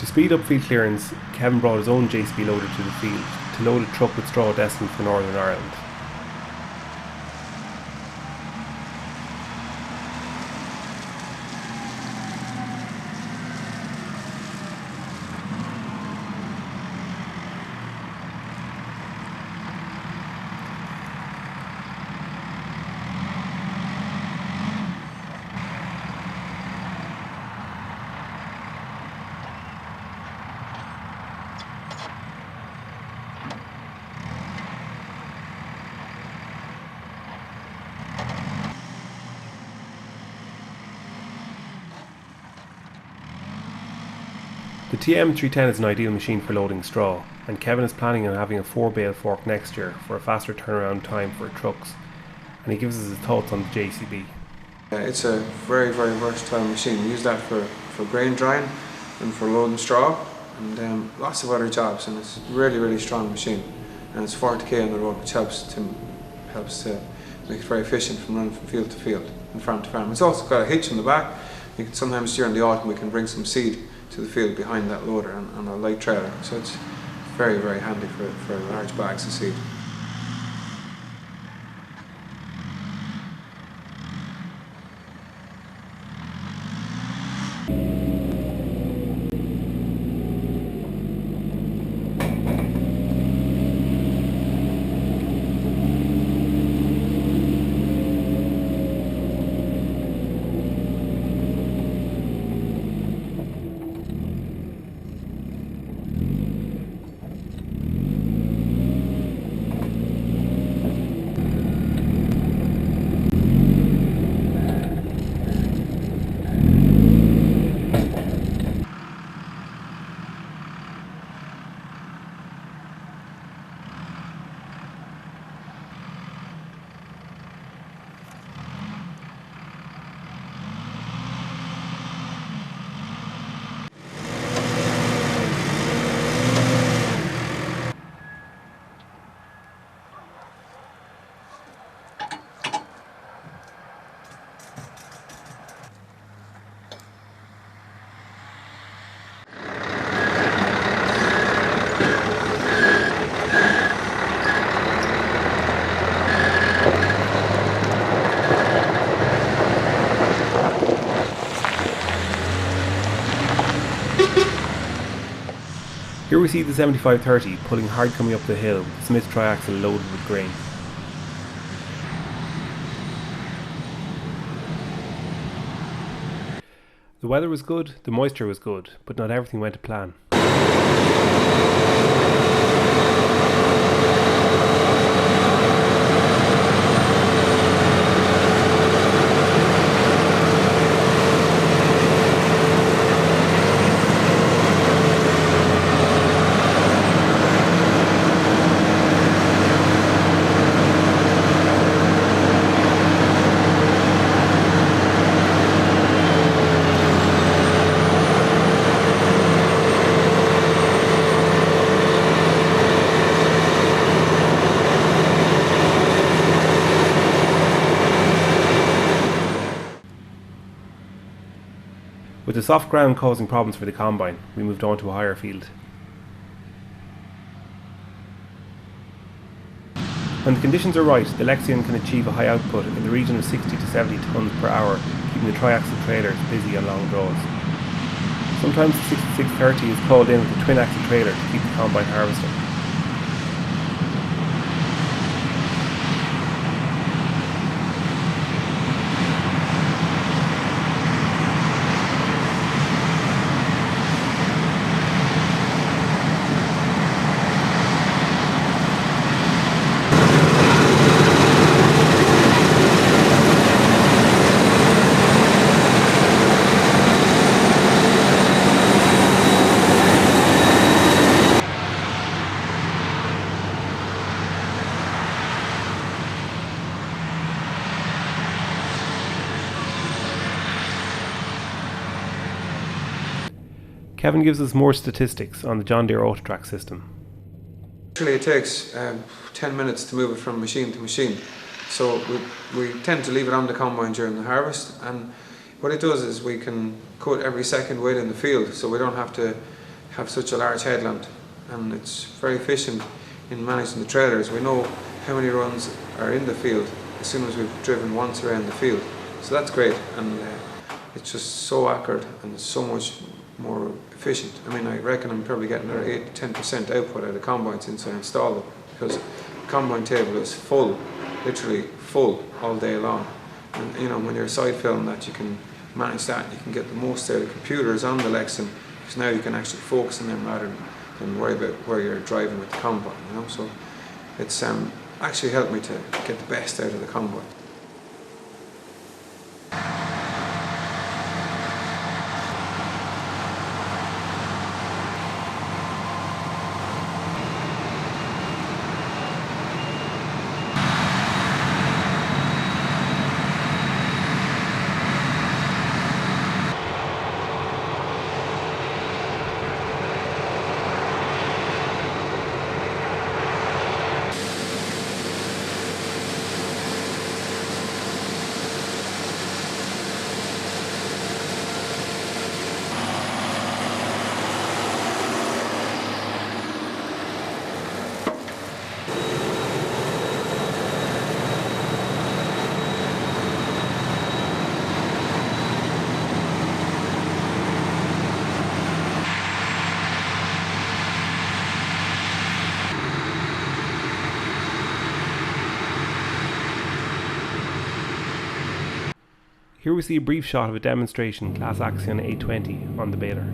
Speaker 1: To speed up field clearance, Kevin brought his own JCB loader to the field to load a truck with straw destined for Northern Ireland. The TM310 is an ideal machine for loading straw, and Kevin is planning on having a 4-bale fork next year for a faster turnaround time for trucks, and he gives us his thoughts on the JCB.
Speaker 8: It's a very, very versatile machine. We use that for grain drying and for loading straw and lots of other jobs, and it's a really, really strong machine, and it's 40k on the road, which helps to make it very efficient from running from field to field and farm to farm. It's also got a hitch in the back. Sometimes during the autumn we can bring some seed to the field behind that loader on a light trailer, so it's very, very handy for large bags of seed.
Speaker 1: Here we see the 7530 pulling hard coming up the hill with the Smith triaxle loaded with grain. The weather was good, the moisture was good, but not everything went to plan. With the soft ground causing problems for the combine, we moved on to a higher field. When the conditions are right, the Lexion can achieve a high output in the region of 60 to 70 tonnes per hour, keeping the triaxle trailers busy on long draws. Sometimes the 6630 is called in with the twin axle trailer to keep the combine harvesting. Kevin gives us more statistics on the John Deere AutoTrack system.
Speaker 8: Actually it takes 10 minutes to move it from machine to machine, so we tend to leave it on the combine during the harvest, and what it does is we can cut every second weight in the field, so we don't have to have such a large headland, and it's very efficient in managing the trailers. We know how many runs are in the field as soon as we've driven once around the field, so that's great, and it's just so accurate and so much more efficient. I mean, I reckon I'm probably getting another 8-10% output out of the combine since I installed it, because the combine table is full, literally full all day long. And you know, when you're side filling that, you can manage that, you can get the most out of the computers on the Lexion, because now you can actually focus on them rather than worry about where you're driving with the combine, you know. So it's actually helped me to get the best out of the combine.
Speaker 1: Here we see a brief shot of a demonstration Claas Lexion 820 on the baler.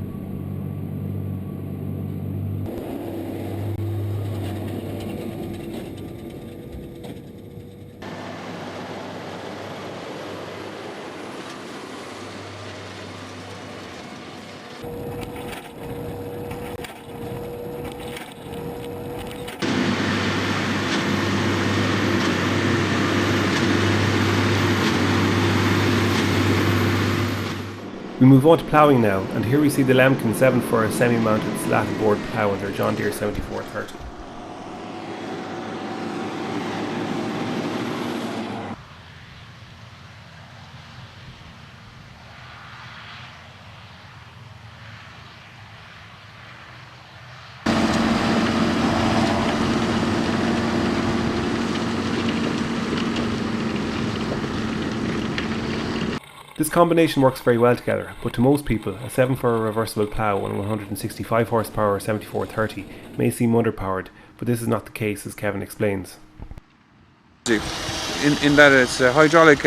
Speaker 1: We move on to ploughing now, and here we see the Lemken 7-4 semi-mounted slatted board plough with their John Deere 7430. This combination works very well together, but to most people, a 7-4 reversible plough on 165 horsepower or 7430 may seem underpowered, but this is not the case, as Kevin explains.
Speaker 8: In that it's a hydraulic,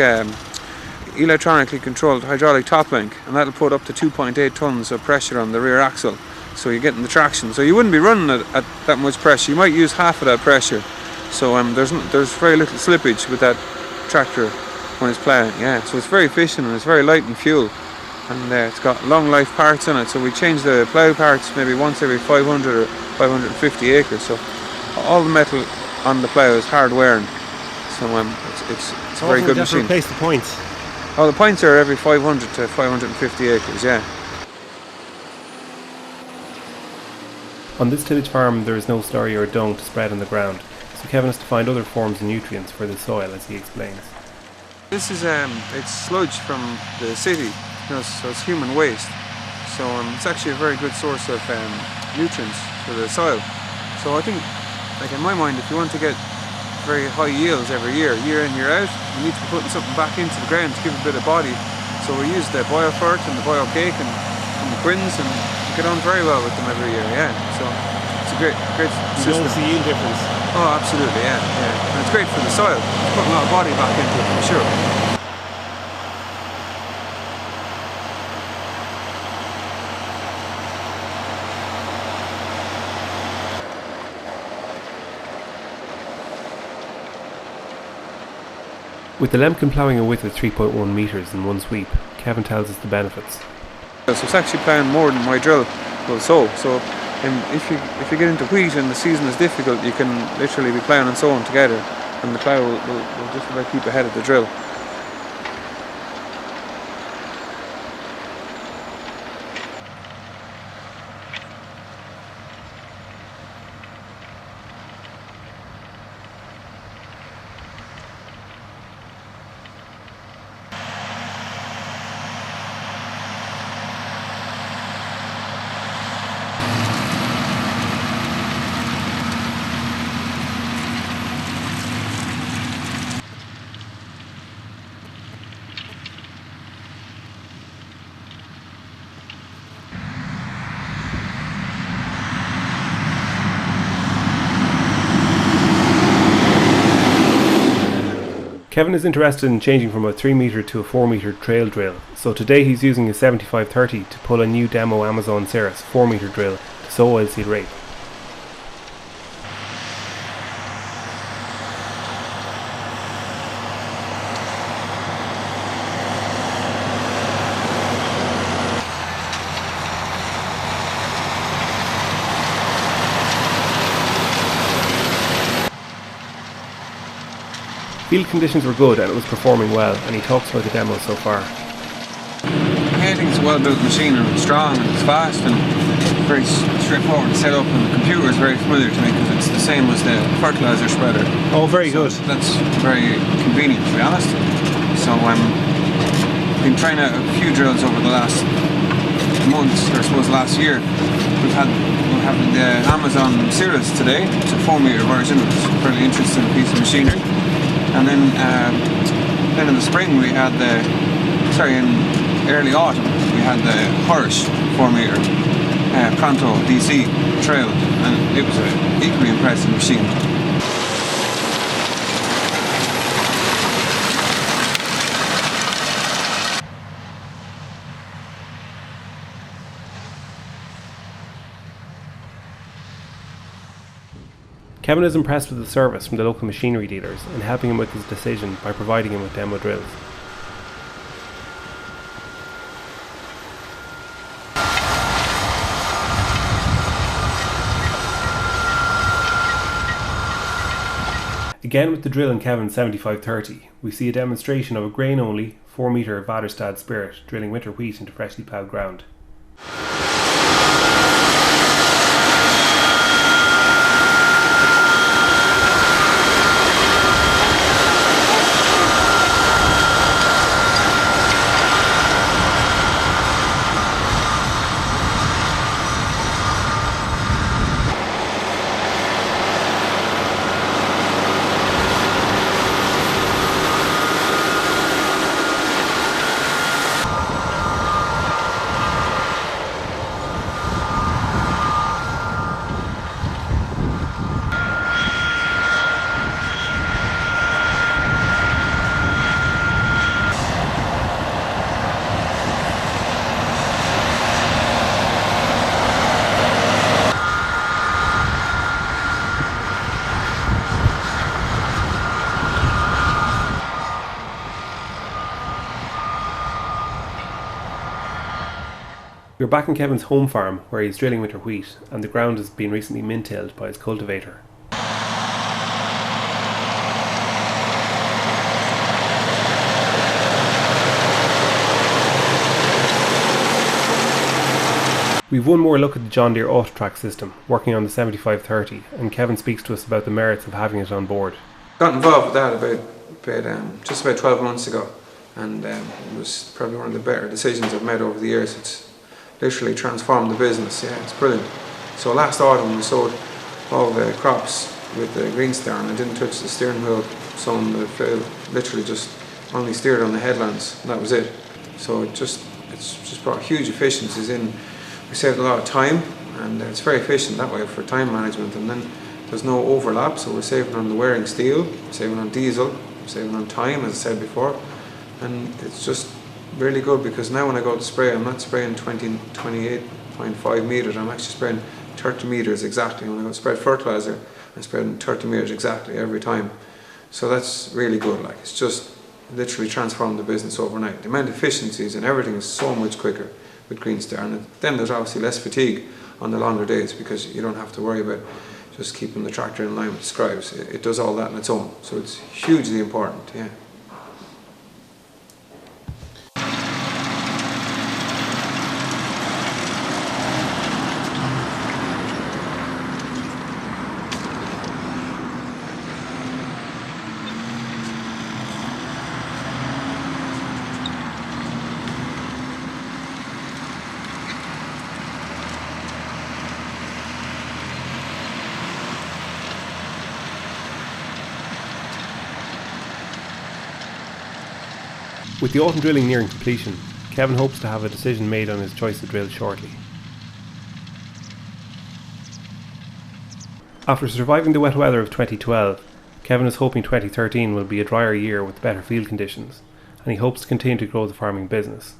Speaker 8: electronically controlled hydraulic top link, and that'll put up to 2.8 tons of pressure on the rear axle, so you're getting the traction. So you wouldn't be running it at that much pressure, you might use half of that pressure. So there's very little slippage with that tractor when it's ploughing, yeah. So it's very efficient and it's very light in fuel, and it's got long life parts in it. So we change the plough parts maybe once every 500 or 550 acres. So all the metal on the plough is hard wearing. So it's a very good machine.
Speaker 1: Replace the points.
Speaker 8: Oh, the points are every 500 to 550 acres, yeah.
Speaker 1: On this tillage farm there is no slurry or dung to spread on the ground, so Kevin has to find other forms of nutrients for the soil, as he explains.
Speaker 8: This is it's sludge from the city, you know, so it's human waste. So it's actually a very good source of nutrients for the soil. So I think, like in my mind, if you want to get very high yields every year, year in, year out, you need to be putting something back into the ground to give a bit of body. So we use the biofert and the biocake and the quins, and we get on very well with them every year, yeah. So it's a great system.
Speaker 1: You don't see yield difference?
Speaker 8: Oh, absolutely, yeah. And it's great for the soil. It's putting a lot of body back into it, for sure.
Speaker 1: With the Lemken ploughing a width of 3.1 metres in one sweep, Kevin tells us the benefits.
Speaker 8: So it's actually ploughing more than my drill will sow. So if you get into wheat and the season is difficult, you can literally be ploughing and sowing together, and the plough will just about keep ahead of the drill.
Speaker 1: Kevin is interested in changing from a 3 metre to a 4 metre trail drill, so today he's using a 7530 to pull a new demo Amazon Ceres 4 metre drill to sow oilseed rape. Field conditions were good and it was performing well, and he talks about the demo so far.
Speaker 8: I think it's a well-built machine, and it's strong and it's fast and very straightforward to set up, and the computer is very familiar to me because it's the same as the fertiliser spreader.
Speaker 1: Oh, very good.
Speaker 8: That's very convenient, to be honest. So I've been trying out a few drills over the last months, or I suppose last year. We're having the Amazon Ceres today. It's a 4 metre version. It's a fairly interesting piece of machinery. And then in the spring we had in early autumn we had the Hirsch 4 metre Pronto DC trail, and it was an equally impressive machine.
Speaker 1: Kevin is impressed with the service from the local machinery dealers and helping him with his decision by providing him with demo drills. Again with the drill in Kevin's 7530, we see a demonstration of a grain only 4 metre Vaderstad Spirit drilling winter wheat into freshly ploughed ground. We're back in Kevin's home farm where he's drilling winter wheat, and the ground has been recently min-tilled by his cultivator. We've one more look at the John Deere Autotrack system working on the 7530, and Kevin speaks to us about the merits of having it on board.
Speaker 8: Got involved with that just about 12 months ago, and it was probably one of the better decisions I've made over the years. It's literally transformed the business. Yeah, it's brilliant. So last autumn we sowed all the crops with the Green Star, and I didn't touch the steering wheel, sowing the field, literally just only steered on the headlands, and that was it. So it's just brought huge efficiencies in. We saved a lot of time, and it's very efficient that way for time management, and then there's no overlap, so we're saving on the wearing steel, we're saving on diesel, we're saving on time, as I said before, and it's just really good because now when I go to spray, I'm not spraying 28.5 metres, I'm actually spraying 30 metres exactly. When I go to spread fertiliser, I'm spraying 30 metres exactly every time. So that's really good. Like, it's just literally transformed the business overnight. The amount of efficiencies and everything is so much quicker with Green Star, and then there's obviously less fatigue on the longer days because you don't have to worry about just keeping the tractor in line with the scribes. It does all that on its own, so it's hugely important. Yeah.
Speaker 1: With the autumn drilling nearing completion, Kevin hopes to have a decision made on his choice of drill shortly. After surviving the wet weather of 2012, Kevin is hoping 2013 will be a drier year with better field conditions, and he hopes to continue to grow the farming business.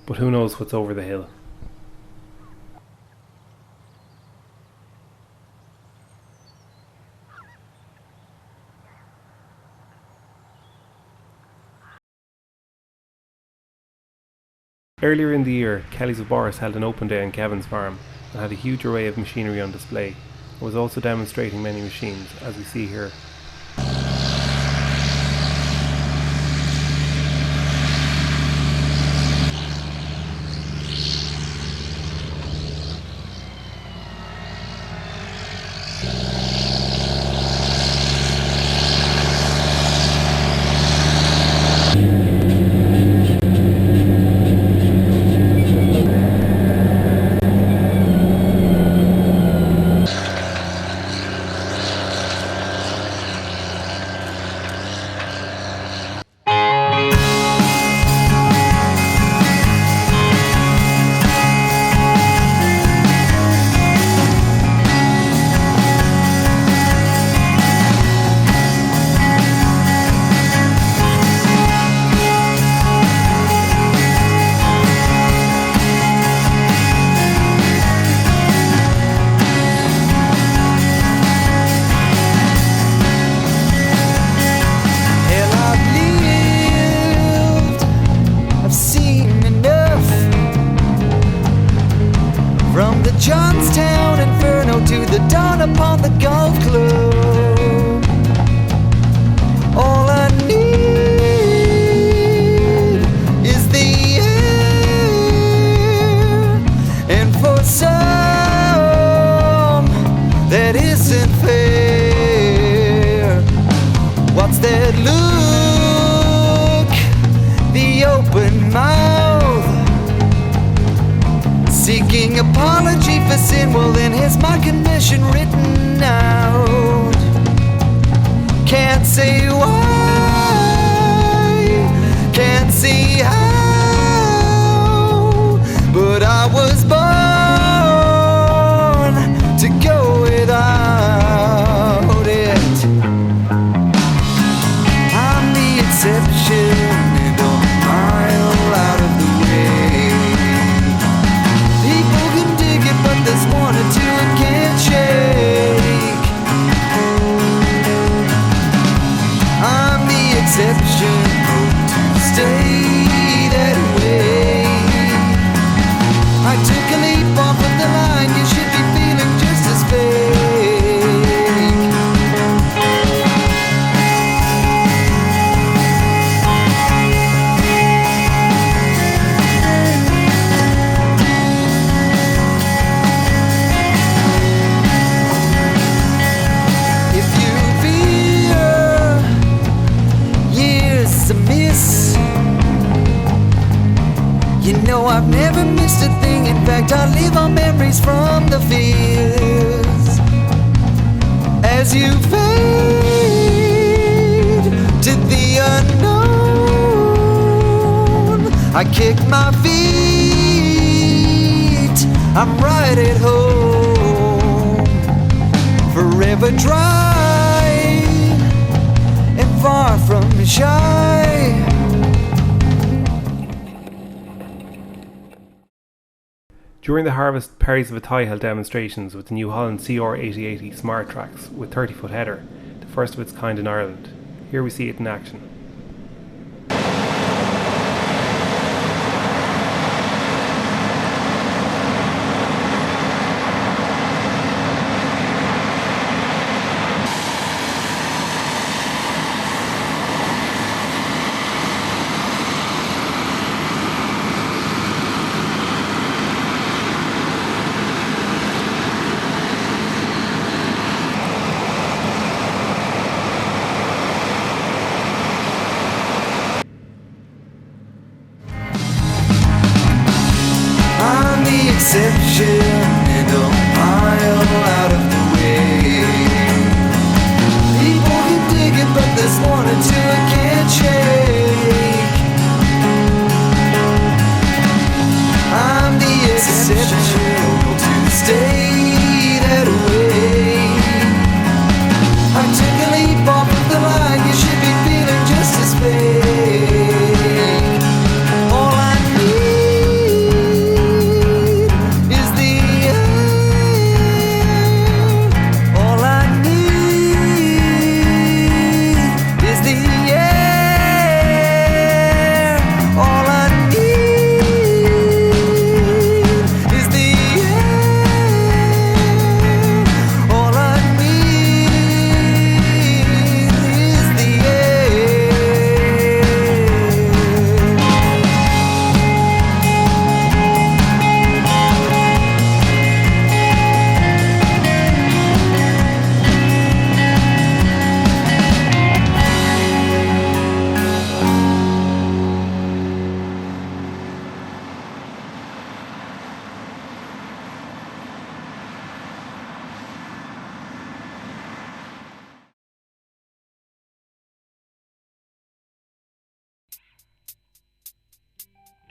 Speaker 1: But who knows what's over the hill? Earlier in the year, Kelly's of Boris held an open day on Kevin's farm and had a huge array of machinery on display, and was also demonstrating many machines, as we see here.
Speaker 11: I've never missed a thing. In fact, I live on memories from the fields. As you fade to the unknown, I kick my feet, I'm right at home. Forever dry and far from shy.
Speaker 1: During the harvest, Perry's of Athy held demonstrations with the New Holland CR 8080 Smart Tracks with 30-foot header, the first of its kind in Ireland. Here we see it in action.
Speaker 11: Exception and a mile out of the way. People can dig it, but there's one or two I can't shake. I'm the exception to stay that way. I took a leap off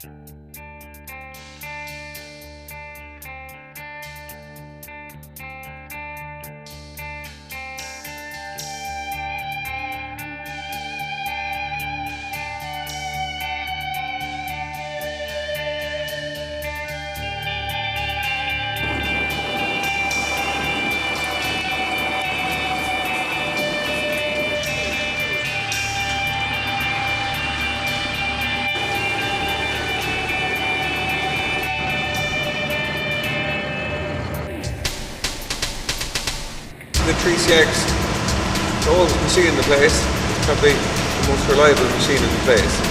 Speaker 8: The 3CX, the oldest machine in the place, probably the most reliable machine in the place.